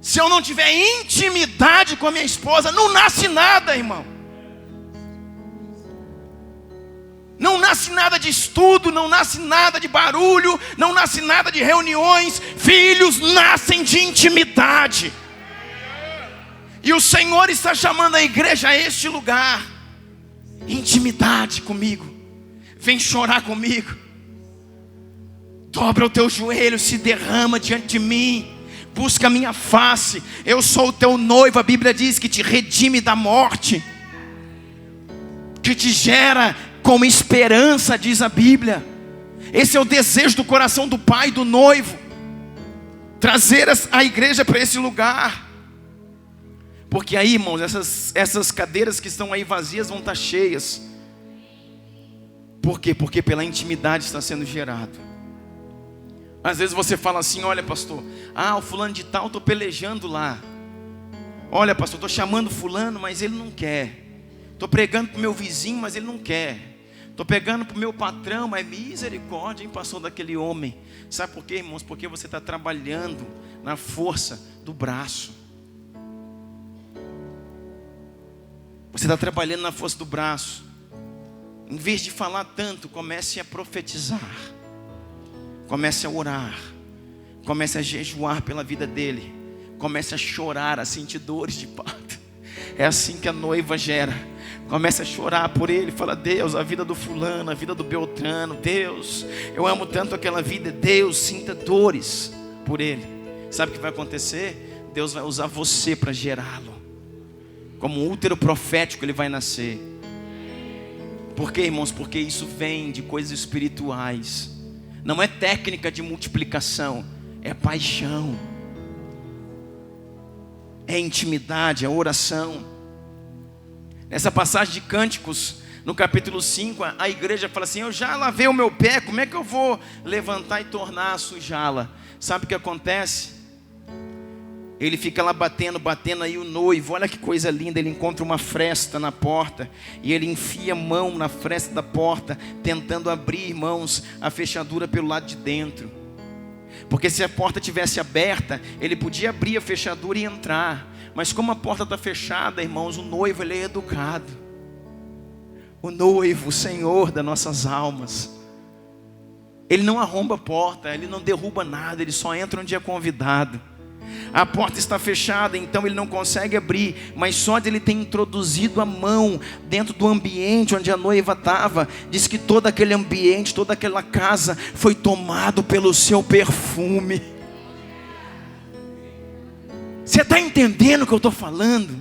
Se eu não tiver intimidade com a minha esposa, não nasce nada, irmão. Não nasce nada de estudo, não nasce nada de barulho, não nasce nada de reuniões. Filhos nascem de intimidade. E o Senhor está chamando a igreja a este lugar. Intimidade comigo. Vem chorar comigo. Dobra o teu joelho, se derrama diante de mim. Busca a minha face. Eu sou o teu noivo. A Bíblia diz que te redime da morte, que te gera com esperança, diz a Bíblia. Esse é o desejo do coração do pai do noivo, trazer a igreja para esse lugar. Porque aí, irmãos, essas cadeiras que estão aí vazias vão estar cheias. Por quê? Porque pela intimidade está sendo gerado. Às vezes você fala assim: olha, pastor, o fulano de tal, estou pelejando lá. Olha, pastor, estou chamando fulano, mas ele não quer. Estou pregando para o meu vizinho, mas ele não quer. Estou pegando para o meu patrão, mas misericórdia, hein, pastor, daquele homem. Sabe por quê, irmãos? Porque você está trabalhando na força do braço. Você está trabalhando na força do braço. Em vez de falar tanto, comece a profetizar. Comece a orar. Comece a jejuar pela vida dele. Comece a chorar, a sentir dores de parto. É assim que a noiva gera. Comece a chorar por ele. Fala: Deus, a vida do fulano, a vida do Beltrano, Deus, eu amo tanto aquela vida. Deus, sinta dores por ele. Sabe o que vai acontecer? Deus vai usar você para gerá-lo. Como um útero profético ele vai nascer. Por quê, irmãos? Porque isso vem de coisas espirituais. Não é técnica de multiplicação, é paixão, é intimidade, é oração. Nessa passagem de Cânticos, no capítulo 5, a igreja fala assim: eu já lavei o meu pé, como é que eu vou levantar e tornar a sujá-la? Sabe o que acontece? Ele fica lá batendo, aí o noivo, olha que coisa linda, ele encontra uma fresta na porta, e ele enfia a mão na fresta da porta, tentando abrir, irmãos, a fechadura pelo lado de dentro. Porque se a porta tivesse aberta, ele podia abrir a fechadura e entrar. Mas como a porta está fechada, irmãos, o noivo, ele é educado. O noivo, o Senhor das nossas almas, ele não arromba a porta, ele não derruba nada, ele só entra onde é convidado. A porta está fechada, então ele não consegue abrir, mas só de ele ter introduzido a mão dentro do ambiente onde a noiva estava, diz que todo aquele ambiente, toda aquela casa foi tomado pelo seu perfume. Você está entendendo o que eu estou falando?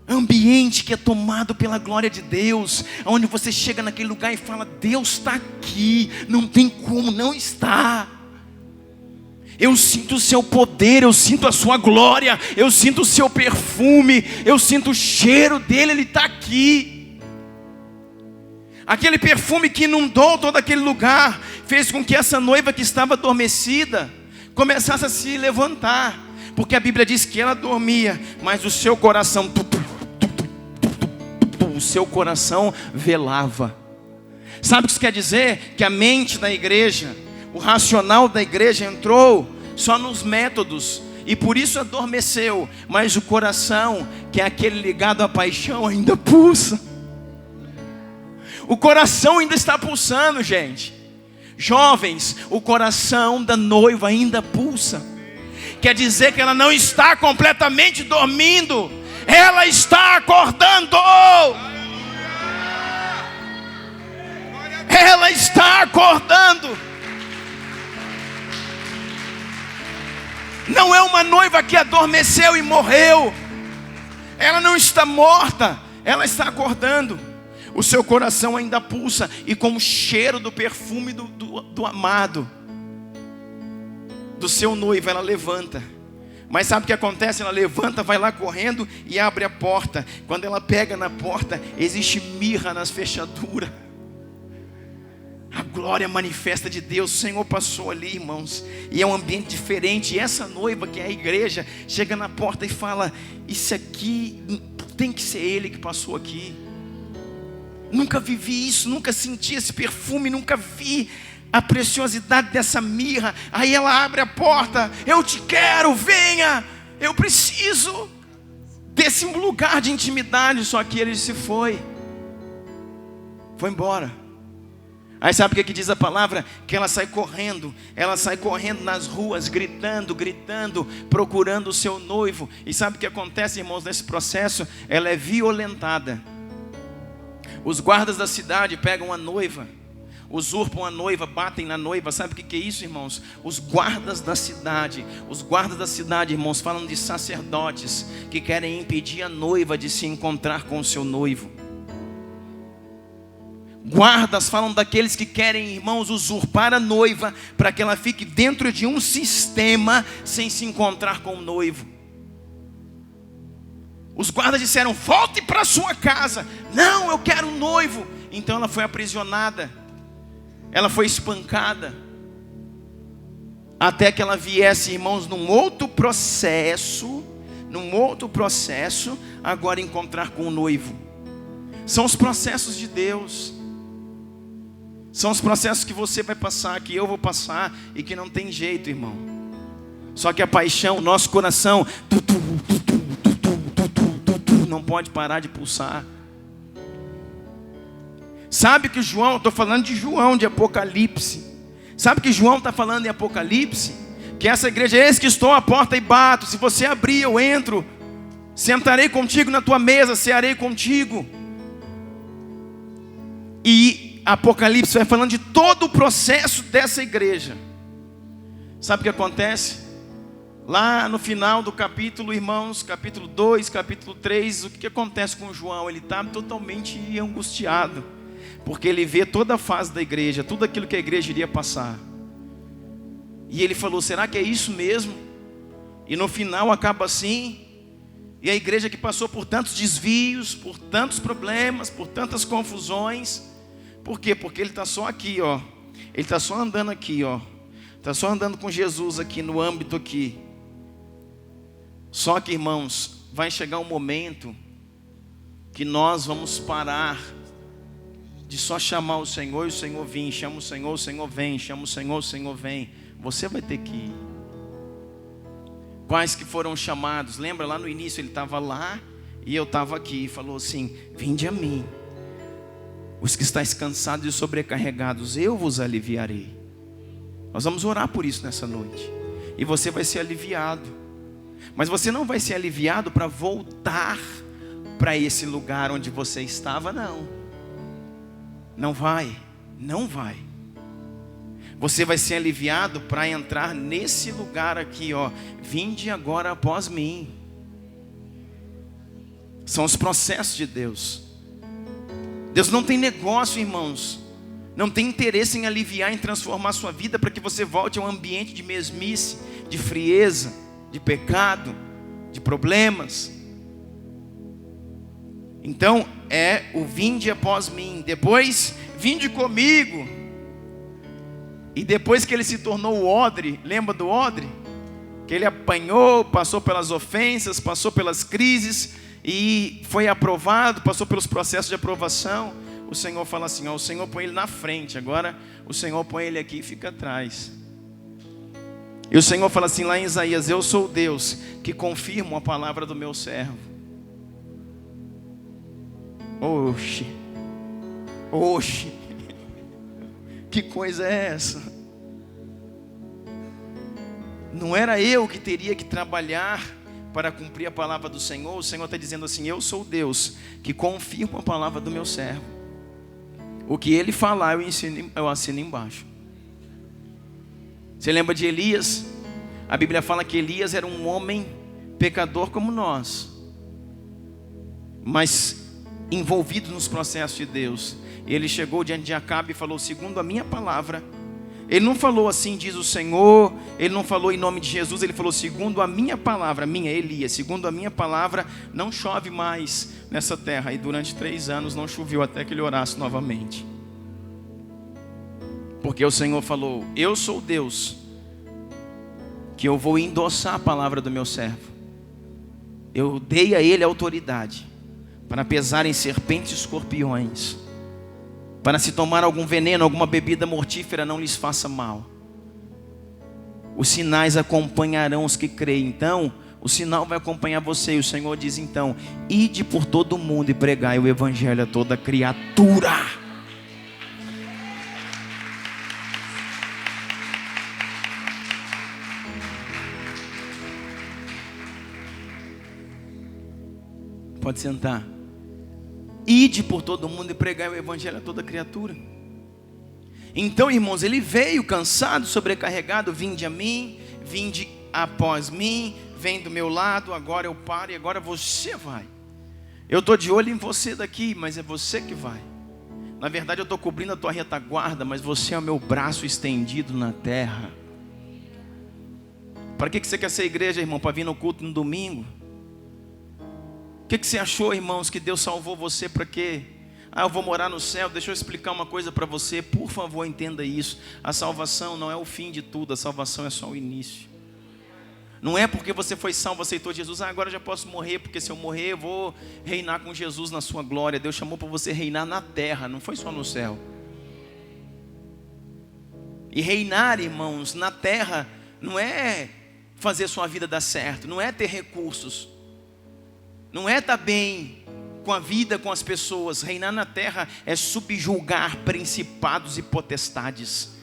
Ambiente que é tomado pela glória de Deus, onde você chega naquele lugar e fala: Deus está aqui, não tem como não estar. Eu sinto o seu poder, eu sinto a sua glória, eu sinto o seu perfume, eu sinto o cheiro dele, ele está aqui. Aquele perfume que inundou todo aquele lugar, fez com que essa noiva que estava adormecida começasse a se levantar, porque a Bíblia diz que ela dormia, mas o seu coração, o seu coração velava. Sabe o que isso quer dizer? Que a mente da igreja, o racional da igreja entrou só nos métodos, e por isso adormeceu, mas o coração, que é aquele ligado à paixão, ainda pulsa. O coração ainda está pulsando, gente. Jovens, o coração da noiva ainda pulsa. Quer dizer que ela não está completamente dormindo, ela está acordando. Ela está acordando. Não é uma noiva que adormeceu e morreu. Ela não está morta, ela está acordando. O seu coração ainda pulsa, e com o cheiro do perfume do amado, do seu noivo, ela levanta. Mas sabe o que acontece? Ela levanta, vai lá correndo e abre a porta. Quando ela pega na porta, existe mirra nas fechaduras. A glória manifesta de Deus. O Senhor passou ali, irmãos, e é um ambiente diferente. E essa noiva, que é a igreja, chega na porta e fala: isso aqui tem que ser ele que passou aqui. Nunca vivi isso, nunca senti esse perfume, nunca vi a preciosidade dessa mirra. Aí ela abre a porta: eu te quero, venha, eu preciso desse lugar de intimidade. Só que ele se foi embora. Aí sabe o que diz a palavra? Que ela sai correndo nas ruas, gritando, procurando o seu noivo. E sabe o que acontece, irmãos, nesse processo? Ela é violentada. Os guardas da cidade pegam a noiva, usurpam a noiva, batem na noiva. Sabe o que é isso, irmãos? Os guardas da cidade, irmãos, falam de sacerdotes que querem impedir a noiva de se encontrar com o seu noivo. Guardas falam daqueles que querem, irmãos, usurpar a noiva, para que ela fique dentro de um sistema, sem se encontrar com o noivo. Os guardas disseram: volte para sua casa. Não, eu quero um noivo. Então ela foi aprisionada, ela foi espancada, até que ela viesse, irmãos, num outro processo, agora encontrar com o noivo. São os processos de Deus. São os processos que você vai passar, que eu vou passar, e que não tem jeito, irmão. Só que a paixão, nosso coração, não pode parar de pulsar. Sabe que João, eu estou falando de João, de Apocalipse. Sabe que João está falando em Apocalipse? Que essa igreja: eis que estou à porta e bato, se você abrir eu entro, sentarei contigo na tua mesa, cearei contigo. E Apocalipse vai falando de todo o processo dessa igreja. Sabe o que acontece? Lá no final do capítulo, irmãos, capítulo 2, capítulo 3, o que acontece com João? Ele está totalmente angustiado, porque ele vê toda a fase da igreja, tudo aquilo que a igreja iria passar. E ele falou: será que é isso mesmo? E no final acaba assim. E a igreja que passou por tantos desvios, por tantos problemas, por tantas confusões. Por quê? Porque ele está só aqui, ó. Ele está só andando aqui, ó. Está só andando com Jesus aqui, no âmbito aqui. Só que, irmãos, vai chegar um momento que nós vamos parar de só chamar o Senhor e o Senhor vir. Chama o Senhor vem. Chama o Senhor vem. Você vai ter que ir. Quais que foram chamados? Lembra lá no início, ele estava lá e eu estava aqui. E falou assim: vinde a mim, os que estáis cansados e sobrecarregados, eu vos aliviarei. Nós vamos orar por isso nessa noite. E você vai ser aliviado. Mas você não vai ser aliviado para voltar para esse lugar onde você estava, não. Não vai. Não vai. Você vai ser aliviado para entrar nesse lugar aqui, ó. Vinde agora após mim. São os processos de Deus. Deus não tem negócio, irmãos. Não tem interesse em aliviar, em transformar a sua vida para que você volte a um ambiente de mesmice, de frieza, de pecado, de problemas. Então é o vinde após mim. Depois, vinde comigo. E depois que ele se tornou o odre, lembra do odre? Que ele apanhou, passou pelas ofensas, passou pelas crises e foi aprovado, passou pelos processos de aprovação. O Senhor fala assim, ó, o Senhor põe ele na frente, agora o Senhor põe ele aqui e fica atrás. E o Senhor fala assim lá em Isaías: eu sou o Deus que confirmo a palavra do meu servo. Oxe, oxe, que coisa é essa? Não era eu que teria que trabalhar para cumprir a palavra do Senhor. O Senhor está dizendo assim: eu sou o Deus que confirmo a palavra do meu servo. O que ele falar eu assino embaixo. Você lembra de Elias? A Bíblia fala que Elias era um homem pecador como nós, mas envolvido nos processos de Deus. Ele chegou diante de Acabe e falou: segundo a minha palavra. Ele não falou assim diz o Senhor, ele não falou em nome de Jesus, ele falou segundo a minha palavra, minha Elias, segundo a minha palavra, não chove mais nessa terra. E durante 3 anos não choveu até que ele orasse novamente. Porque o Senhor falou: eu sou Deus que eu vou endossar a palavra do meu servo. Eu dei a ele autoridade para pesar em serpentes e escorpiões, para se tomar algum veneno, alguma bebida mortífera não lhes faça mal. Os sinais acompanharão os que creem. Então, o sinal vai acompanhar você. E o Senhor diz então: ide por todo o mundo e pregai o evangelho a toda criatura. Pode sentar. Ide por todo mundo e pregai o evangelho a toda criatura. Então, irmãos, ele veio cansado, sobrecarregado: vinde a mim, vinde após mim, vem do meu lado, agora eu paro e agora você vai. Eu estou de olho em você daqui, mas é você que vai. Na verdade eu estou cobrindo a tua retaguarda, mas você é o meu braço estendido na terra. Para que você quer ser igreja, irmão? Para vir no culto no domingo? O que você achou, irmãos, que Deus salvou você para quê? Eu vou morar no céu. Deixa eu explicar uma coisa para você. Por favor, entenda isso. A salvação não é o fim de tudo. A salvação é só o início. Não é porque você foi salvo, aceitou Jesus: agora eu já posso morrer, porque se eu morrer eu vou reinar com Jesus na sua glória. Deus chamou para você reinar na terra, não foi só no céu. E reinar, irmãos, na terra não é fazer sua vida dar certo, não é ter recursos, não é estar bem com a vida, com as pessoas. Reinar na terra é subjugar principados e potestades,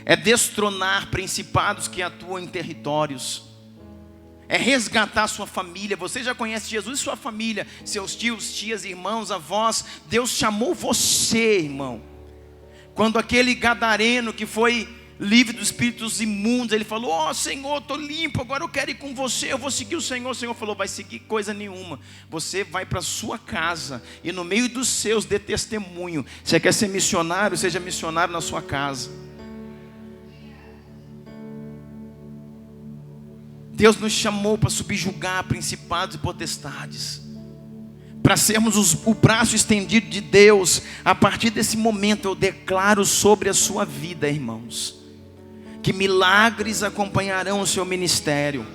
é destronar principados que atuam em territórios, é resgatar sua família. Você já conhece Jesus e sua família, seus tios, tias, irmãos, avós. Deus chamou você, irmão. Quando aquele gadareno que foi livre dos espíritos imundos. Ele falou: ó Senhor, estou limpo, agora eu quero ir com você, eu vou seguir o Senhor. O Senhor falou: vai seguir coisa nenhuma, você vai para a sua casa e no meio dos seus dê testemunho. Você quer ser missionário? Seja missionário na sua casa. Deus nos chamou para subjugar principados e potestades, para sermos o braço estendido de Deus. A partir desse momento eu declaro sobre a sua vida, irmãos, que milagres acompanharão o seu ministério.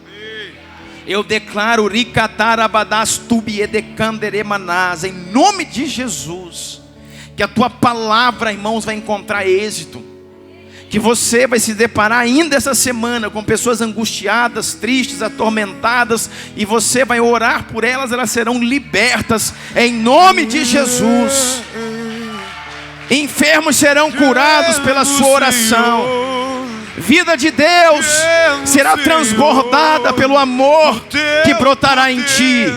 Eu declaro em nome de Jesus, que a tua palavra, irmãos, vai encontrar êxito. Que você vai se deparar ainda essa semana com pessoas angustiadas, tristes, atormentadas, e você vai orar por elas, elas serão libertas em nome de Jesus. Enfermos serão curados pela sua oração. Vida de Deus será transbordada pelo amor que brotará em ti.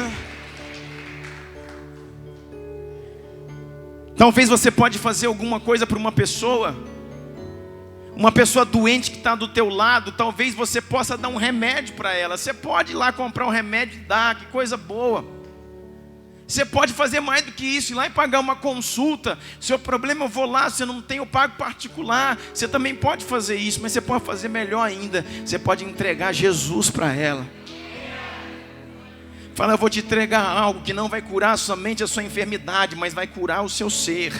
Talvez você pode fazer alguma coisa para uma pessoa doente que está do teu lado. Talvez você possa dar um remédio para ela. Você pode ir lá comprar um remédio e dar, que coisa boa. Você pode fazer mais do que isso, ir lá e pagar uma consulta. Seu problema, eu vou lá, você não tem o pago particular. Você também pode fazer isso, mas você pode fazer melhor ainda. Você pode entregar Jesus para ela. Fala: eu vou te entregar algo que não vai curar somente a sua enfermidade, mas vai curar o seu ser.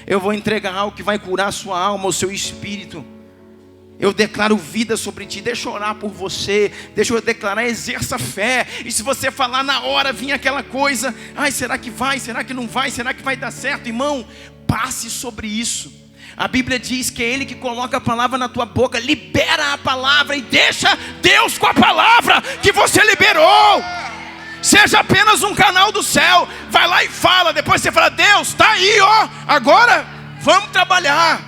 Eu vou entregar algo que vai curar a sua alma, o seu espírito. Eu declaro vida sobre ti. Deixa eu orar por você. Deixa eu declarar: exerça fé. E se você falar na hora, vir aquela coisa: ai, será que vai? Será que não vai? Será que vai dar certo? Irmão, passe sobre isso. A Bíblia diz que é Ele que coloca a palavra na tua boca. Libera a palavra e deixa Deus com a palavra que você liberou. Seja apenas um canal do céu. Vai lá e fala. Depois você fala: Deus, está aí, ó. Agora vamos trabalhar.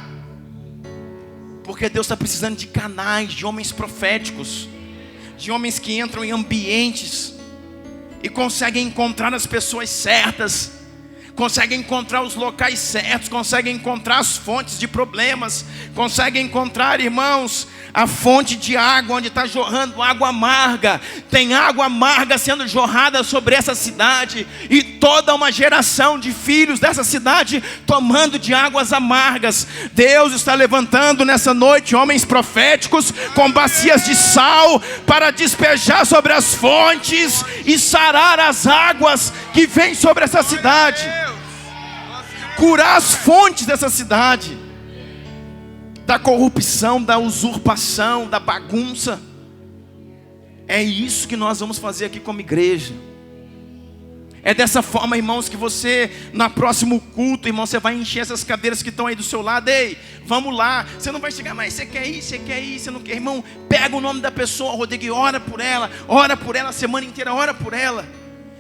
Porque Deus está precisando de canais, de homens proféticos, de homens que entram em ambientes e conseguem encontrar as pessoas certas, conseguem encontrar os locais certos, conseguem encontrar as fontes de problemas, conseguem encontrar, irmãos, a fonte de água onde está jorrando água amarga. Tem água amarga sendo jorrada sobre essa cidade, e toda uma geração de filhos dessa cidade tomando de águas amargas. Deus está levantando nessa noite homens proféticos com bacias de sal para despejar sobre as fontes e sarar as águas que vêm sobre essa cidade, curar as fontes dessa cidade, da corrupção, da usurpação, da bagunça. É isso que nós vamos fazer aqui como igreja. É dessa forma, irmãos, que você, no próximo culto, irmão, você vai encher essas cadeiras que estão aí do seu lado. Ei, vamos lá. Você não vai chegar: mas você quer ir, você não quer. Irmão, pega o nome da pessoa, Rodrigo, e ora por ela a semana inteira, ora por ela.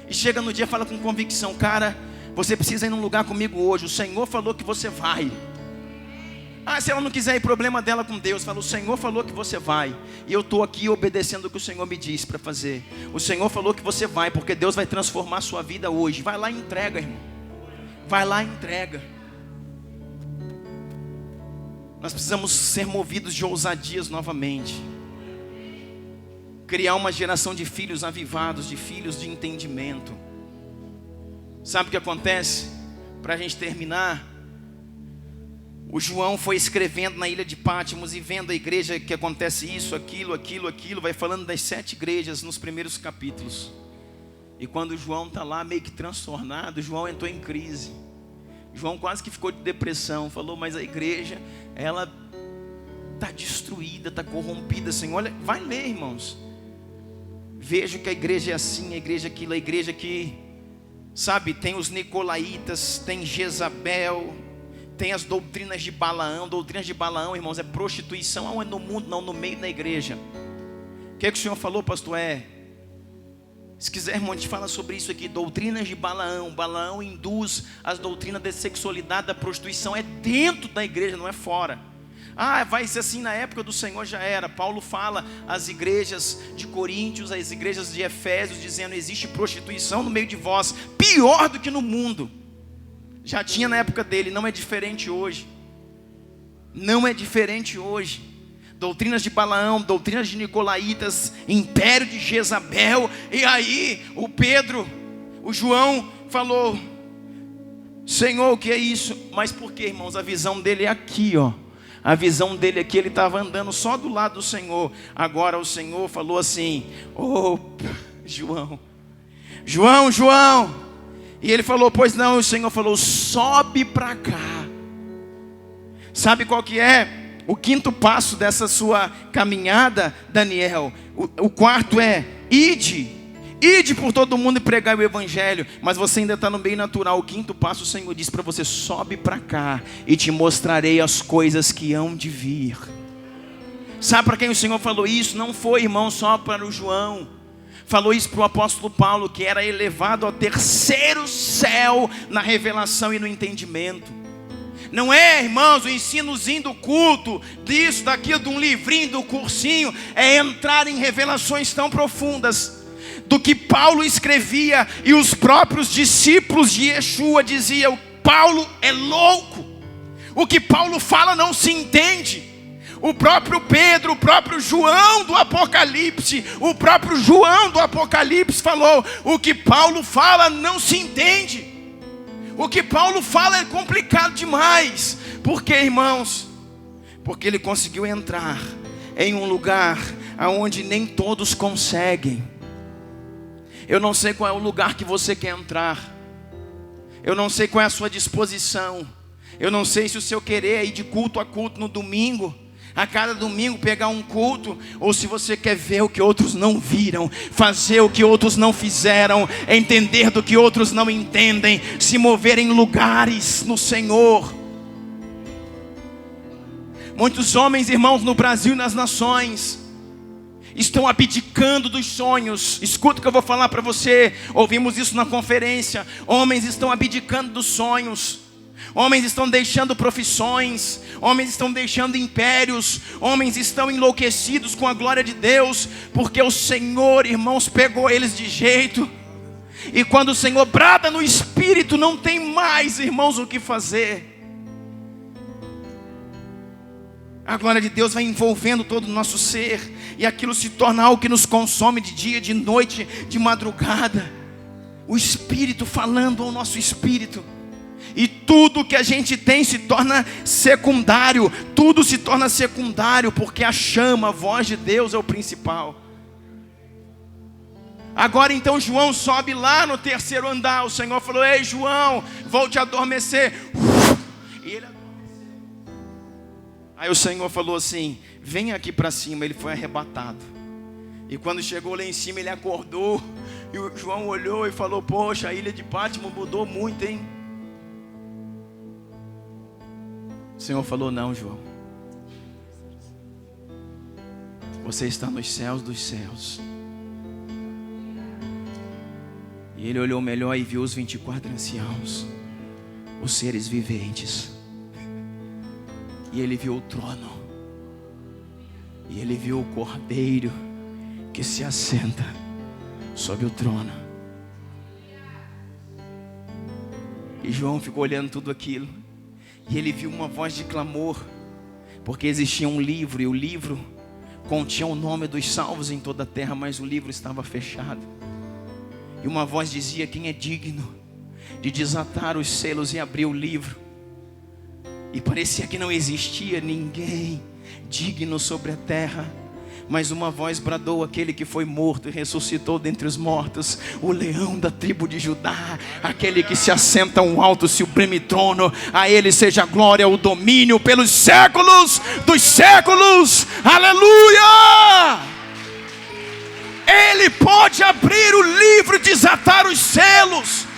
E chega no dia, fala com convicção: cara, você precisa ir num lugar comigo hoje. O Senhor falou que você vai. Ah, se ela não quiser ir, problema dela com Deus. Fala: o Senhor falou que você vai, e eu estou aqui obedecendo o que o Senhor me disse para fazer. O Senhor falou que você vai, porque Deus vai transformar a sua vida hoje. Vai lá e entrega, irmão. Vai lá e entrega. Nós precisamos ser movidos de ousadias novamente. Criar uma geração de filhos avivados, de filhos de entendimento. Sabe o que acontece? Para a gente terminar, o João foi escrevendo na ilha de Pátimos e vendo a igreja que acontece isso, aquilo, vai falando das 7 igrejas nos primeiros capítulos. E quando João está lá meio que transtornado, João entrou em crise. João quase que ficou de depressão. Falou: mas a igreja, ela está destruída, está corrompida. Senhor, olha, vai ler, irmãos. Vejo que a igreja é assim, a igreja é aquilo, a igreja que, sabe, tem os nicolaítas, tem Jezabel, tem as doutrinas de Balaão. Doutrinas de Balaão, irmãos, é prostituição. Não é no mundo, não, no meio da igreja. O que é que o Senhor falou, pastor? Se quiser, irmão, a gente fala sobre isso aqui. Doutrinas de Balaão. Balaão induz as doutrinas da sexualidade, da prostituição. É dentro da igreja, não é fora. Ah, vai ser assim na época do Senhor, já era. Paulo fala às igrejas de Coríntios, às igrejas de Efésios, dizendo: existe prostituição no meio de vós, pior do que no mundo. Já tinha na época dele, não é diferente hoje. Não é diferente hoje. Doutrinas de Balaão, doutrinas de Nicolaítas, império de Jezabel. E aí o João falou: Senhor, o que é isso? Mas por quê, irmãos? A visão dele é aqui, ó. A visão dele aqui, ele estava andando só do lado do Senhor. Agora o Senhor falou assim: João. E ele falou: pois não. E o Senhor falou: sobe para cá. Sabe qual que é o quinto passo dessa sua caminhada, Daniel? O quarto é: ide por todo mundo e pregai o evangelho. Mas você ainda está no meio natural. O quinto passo, o Senhor diz para você: sobe para cá e te mostrarei as coisas que hão de vir. Sabe para quem o Senhor falou isso? Não foi, irmão, só para o João. Falou isso para o apóstolo Paulo, que era elevado ao terceiro céu na revelação e no entendimento. Não é, irmãos, o ensinozinho do culto, disso, daquilo, de um livrinho, do cursinho. É entrar em revelações tão profundas do que Paulo escrevia, e os próprios discípulos de Yeshua diziam: Paulo é louco, o que Paulo fala não se entende. O próprio Pedro, o próprio João do Apocalipse falou: o que Paulo fala não se entende, o que Paulo fala é complicado demais. Por quê, irmãos? Porque ele conseguiu entrar em um lugar aonde nem todos conseguem. Eu não sei qual é o lugar que você quer entrar. Eu não sei qual é a sua disposição. Eu não sei se o seu querer é ir de culto a culto no domingo, a cada domingo pegar um culto, ou se você quer ver o que outros não viram, fazer o que outros não fizeram, entender do que outros não entendem, se mover em lugares no Senhor. Muitos homens, irmãos, no Brasil e nas nações estão abdicando dos sonhos. Escuta o que eu vou falar para você. Ouvimos isso na conferência. Homens estão abdicando dos sonhos. Homens estão deixando profissões. Homens estão deixando impérios. Homens estão enlouquecidos com a glória de Deus, porque o Senhor, irmãos, pegou eles de jeito. E quando o Senhor brada no espírito, não tem mais, irmãos, o que fazer. A glória de Deus vai envolvendo todo o nosso ser, e aquilo se torna algo que nos consome de dia, de noite, de madrugada. O Espírito falando ao nosso espírito. E tudo que a gente tem se torna secundário. Tudo se torna secundário, porque a chama, a voz de Deus é o principal. Agora então João sobe lá no terceiro andar. O Senhor falou: ei João, vou te adormecer. E ele adormeceu. Aí o Senhor falou assim: vem aqui para cima. Ele foi arrebatado. E quando chegou lá em cima, ele acordou. E o João olhou e falou: poxa, a ilha de Pátimo mudou muito, hein? O Senhor falou: não, João, você está nos céus dos céus. E ele olhou melhor e viu os 24 anciãos, os seres viventes. E ele viu o trono. E ele viu o Cordeiro que se assenta sobre o trono. E João ficou olhando tudo aquilo. E ele viu uma voz de clamor, porque existia um livro, e o livro continha o nome dos salvos em toda a terra, mas o livro estava fechado. E uma voz dizia: quem é digno de desatar os selos e abrir o livro? E parecia que não existia ninguém digno sobre a terra. Mas uma voz bradou: aquele que foi morto e ressuscitou dentre os mortos, o leão da tribo de Judá, aquele que se assenta um alto sublime trono, a ele seja a glória, o domínio pelos séculos dos séculos. Aleluia! Ele pode abrir o livro e desatar os selos.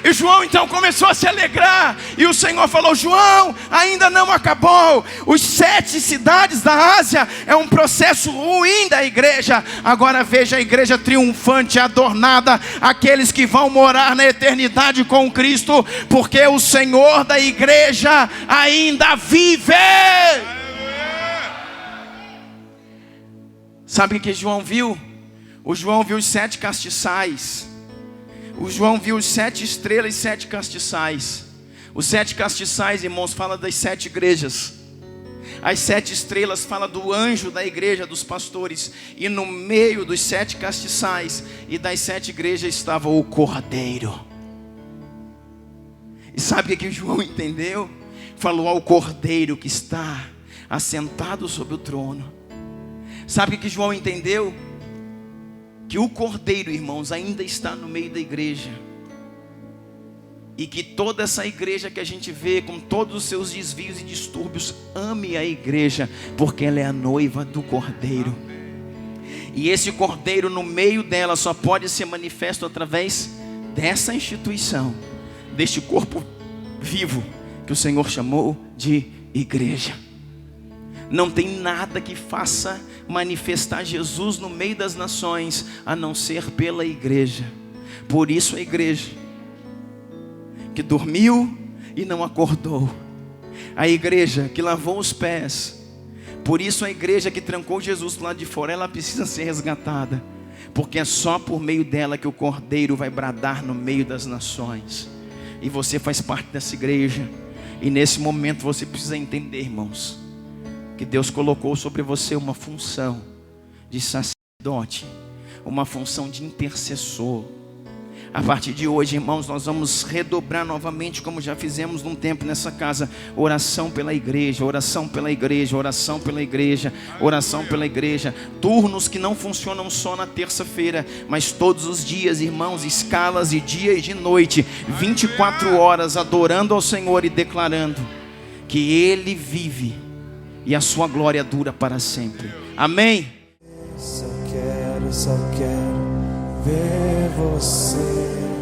E João então começou a se alegrar. E o Senhor falou: João, ainda não acabou. Os 7 cidades da Ásia é um processo ruim da igreja. Agora veja a igreja triunfante, adornada, aqueles que vão morar na eternidade com Cristo, porque o Senhor da igreja ainda vive. Sabe o que João viu? O João viu os 7 castiçais. O João viu os 7 estrelas e 7 castiçais. Os 7 castiçais, irmãos, fala das 7 igrejas. As 7 estrelas fala do anjo da igreja dos pastores. E no meio dos 7 castiçais e das 7 igrejas estava o Cordeiro. E sabe o que João entendeu? Falou ao Cordeiro que está assentado sobre o trono. Sabe o que João entendeu? Que o Cordeiro, irmãos, ainda está no meio da igreja. E que toda essa igreja que a gente vê, com todos os seus desvios e distúrbios, ame a igreja, porque ela é a noiva do Cordeiro. E esse Cordeiro no meio dela só pode ser manifesto através dessa instituição, deste corpo vivo que o Senhor chamou de igreja. Não tem nada que faça manifestar Jesus no meio das nações, a não ser pela igreja. Por isso a igreja que dormiu e não acordou, a igreja que lavou os pés, por isso a igreja que trancou Jesus do lado de fora, ela precisa ser resgatada, porque é só por meio dela que o Cordeiro vai bradar no meio das nações. E você faz parte dessa igreja, e nesse momento você precisa entender, irmãos, que Deus colocou sobre você uma função de sacerdote, uma função de intercessor. A partir de hoje, irmãos, nós vamos redobrar novamente, como já fizemos num tempo nessa casa, oração pela igreja, oração pela igreja, oração pela igreja, oração pela igreja. Turnos que não funcionam só na terça-feira, mas todos os dias, irmãos, escalas de dia e de noite, 24 horas adorando ao Senhor e declarando que Ele vive e a sua glória dura para sempre. Amém? Só quero ver você.